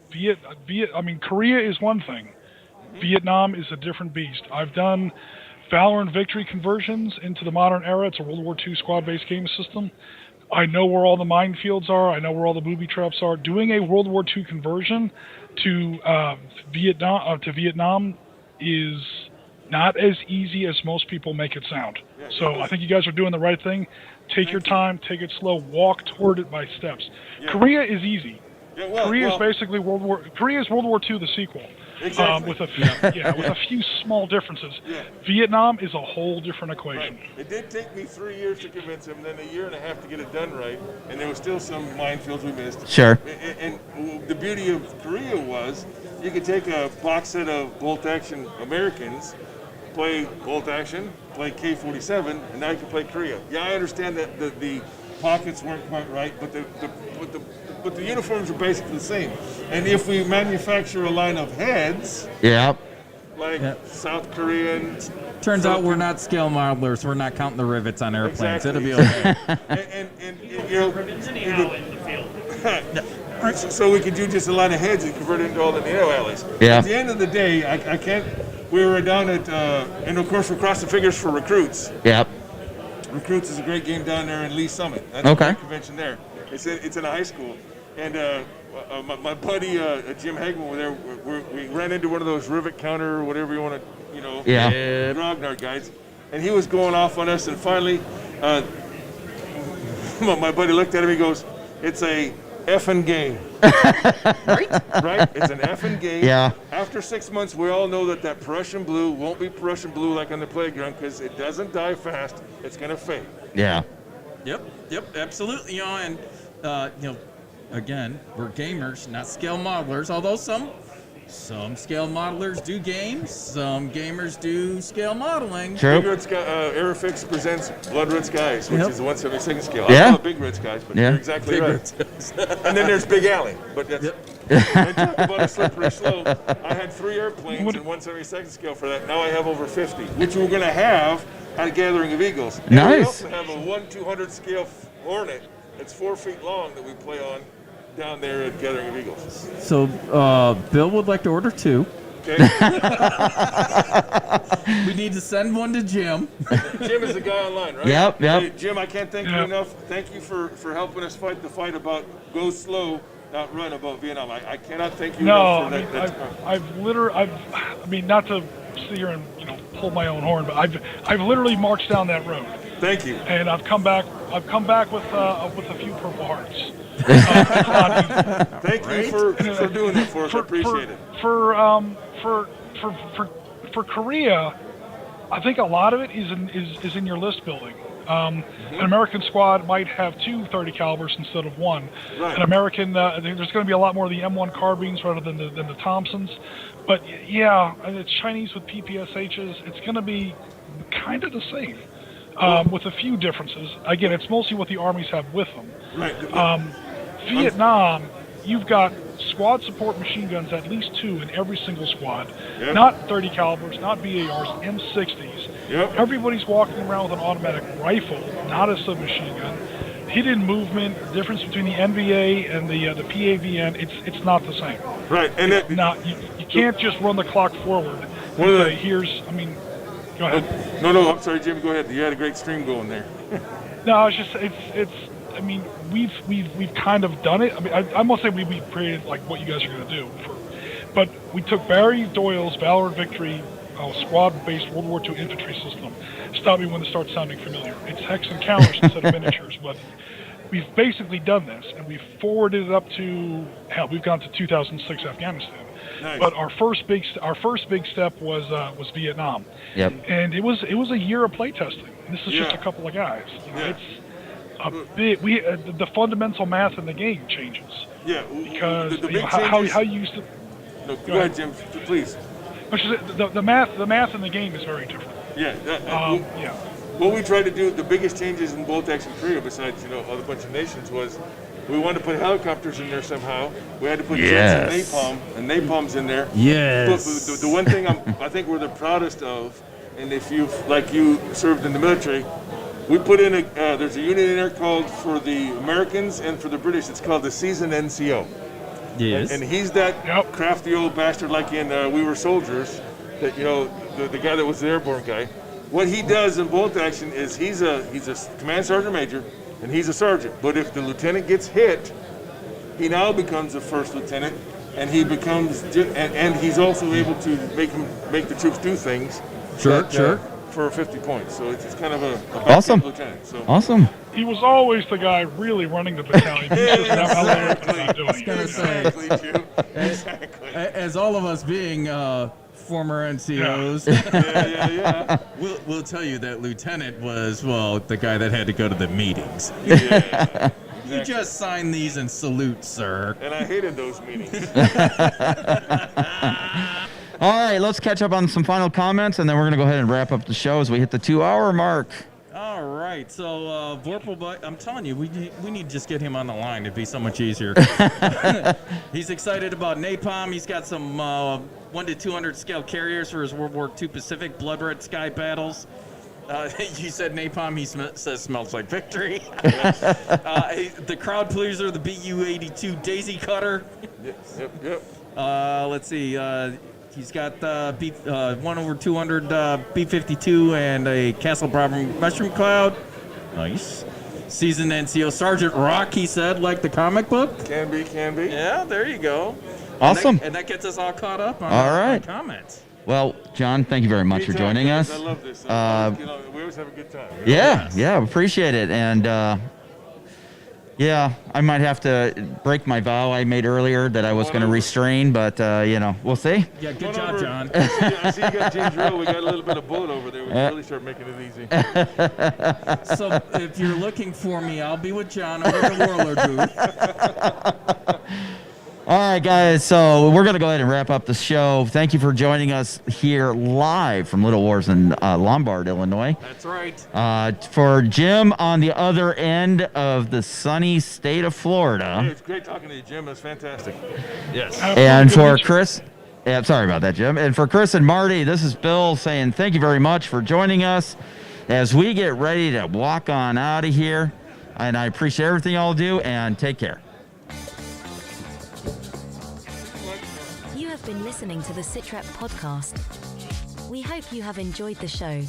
Korea is one thing. Vietnam is a different beast. I've done Valor and Victory conversions into the modern era. It's a World War II squad-based game system. I know where all the minefields are. I know where all the booby traps are. Doing a World War II conversion to Vietnam is not as easy as most people make it sound. So I think you guys are doing the right thing. Take your time, take it slow, walk toward it by steps. Yeah. Korea is easy. Yeah, Korea is basically World War II, the sequel. Exactly. With a few small differences. Yeah. Vietnam is a whole different equation. Right. It did take me 3 years to convince him, then a year and a half to get it done right, and there was still some minefields we missed. Sure. And the beauty of Korea was you could take a box set of bolt action Americans, play bolt action, play K-47, and now you can play Korea. Yeah, I understand that the pockets weren't quite right, but the uniforms are basically the same. And if we manufacture a line of heads, like South Korean. Turns out we're not scale modelers. We're not counting the rivets on airplanes. It'll be okay. and you know, so we could do just a line of heads and convert it into all the NATO alleys. Yeah. At the end of the day, I can't. We were down at, and of course we're crossing fingers for Recruits. Yep. Recruits is a great game down there in Lee Summit. That's a great convention there. It's in a high school. And my buddy Jim Hagman over there, we ran into one of those rivet counter, or whatever you want to, grognard guys. And he was going off on us, and finally, my buddy looked at him, he goes, "It's a effing game." Right? It's an effing game. Yeah. After 6 months, we all know that Prussian blue won't be Prussian blue like on the playground, because it doesn't die fast. It's going to fade. Yeah. Yep, absolutely. And again, we're gamers, not scale modelers. Although some scale modelers do games, some gamers do scale modeling. True. Big Red Aerofix presents Blood Red Skies, which is the 1/72 scale. Yeah. I call it Big Red Skies, but you're exactly right. And then there's Big Alley. But that's, I talk about a slippery slope. I had 3 airplanes in 1/72 scale for that. Now I have over 50, which we're going to have at a Gathering of Eagles. And nice. we also have a 1/200 scale Hornet that's 4 feet long that we play on down there at Gathering of Eagles. So Bill would like to order 2. Okay. We need to send one to Jim. Jim is the guy online, right? Yep. Hey, Jim, I can't thank you enough. Thank you for helping us fight the fight about go slow, not run about Vietnam. I cannot thank you enough for that. I mean, not to sit here and pull my own horn, but I've literally marched down that road. Thank you. And I've come back with a few Purple Hearts. Thank you for doing that for us. I appreciate it. For Korea, I think a lot of it is in your list building. An American squad might have 2 30 calibers instead of 1. Right. An American, there's going to be a lot more of the M1 carbines rather than the Thompsons. But yeah, it's Chinese with PPSHs. It's going to be kind of the same, with a few differences. Again, it's mostly what the armies have with them. Right. Vietnam, you've got squad support machine guns, at least 2 in every single squad. Yep. Not 30 calibers, not BARs, M60s. Yep. Everybody's walking around with an automatic rifle, not a submachine gun. Hidden movement, the difference between the NVA and the PAVN, it's not the same. Right, and you can't just run the clock forward. Go ahead. No, I'm sorry, Jim. Go ahead. You had a great stream going there. No, it's just I mean, we've kind of done it. I mean, I must say we created like what you guys are going to do. But we took Barry Doyle's Valor and Victory squad-based World War II infantry system. Stop me when it starts sounding familiar. It's hex and counters instead of miniatures, but we've basically done this, and we've forwarded it up to we've gone to 2006 Afghanistan. Nice. But our first big step was Vietnam. Yep. And it was a year of playtesting. This is just a couple of guys. It's a bit. The fundamental math in the game changes. Yeah. Because the big how you used to. No, go ahead, Jim. Please. The math in the game is very different. Yeah. Yeah. What we tried to do, the biggest changes in both action Korea, besides a bunch of nations, was we wanted to put helicopters in there somehow. We had to put jets and napalms in there. Yes. But the one thing I think we're the proudest of, and if you served in the military, we put in there's a unit in there called, for the Americans and for the British, it's called the Seasoned NCO. Yes. And he's that crafty old bastard like in We Were Soldiers, that the guy that was the airborne guy. What he does in bolt action is he's a command sergeant major, and he's a sergeant. But if the lieutenant gets hit, he now becomes a first lieutenant, and he becomes and he's also able to make the troops do things. Sure. For 50 points. So it's kind of a Awesome. lieutenant. So. Awesome. He was always the guy really running the battalion. He just didn't have how doing Exactly, exactly. As all of us being former NCOs, Yeah. we'll tell you that lieutenant was, well, the guy that had to go to the meetings. Yeah. You just sign these and salute, sir. And I hated those meetings. All right, let's catch up on some final comments, and then we're going to go ahead and wrap up the show as we hit the 2-hour mark. All right, so Vorpal, I'm telling you, we need to just get him on the line. It'd be so much easier. He's excited about napalm. He's got some 1 to 200 scale carriers for his World War II Pacific Blood Red Sky battles. You said napalm. He says smells like victory. The crowd pleaser, the BU-82 Daisy Cutter. Yep. Let's see. He's got 1 over 200 B-52 and a Castle Bravo Mushroom Cloud. Nice. Seasoned NCO Sergeant Rock, he said, like the comic book. Can be. Yeah, there you go. Awesome. And that gets us all caught up on All right. comments. Well, John, thank you very much for Anytime, joining guys. us. I love this. We always have a good time. Yeah, appreciate it. And I might have to break my vow I made earlier that I was going to restrain, but we'll see. Yeah, good job, John. I see you got ginger ale. We got a little bit of bullet over there. We can really start making it easy. So if you're looking for me, I'll be with John over at the Warlord booth. All right, guys, so we're going to go ahead and wrap up the show. Thank you for joining us here live from Little Wars in Lombard, Illinois. That's right. For Jim on the other end of the sunny state of Florida. Hey, it's great talking to you, Jim. It's fantastic. Yes. And for Chris, sorry about that, Jim. And for Chris and Marty, this is Bill saying thank you very much for joining us as we get ready to walk on out of here. And I appreciate everything y'all do, and take care. You have been listening to the SITREP podcast. We hope you have enjoyed the show.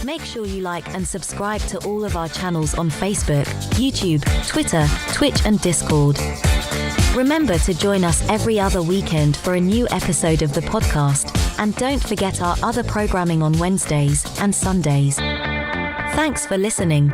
Make sure you like and subscribe to all of our channels on Facebook, YouTube, Twitter, Twitch, and Discord. Remember to join us every other weekend for a new episode of the podcast, and don't forget our other programming on Wednesdays and Sundays. Thanks for listening.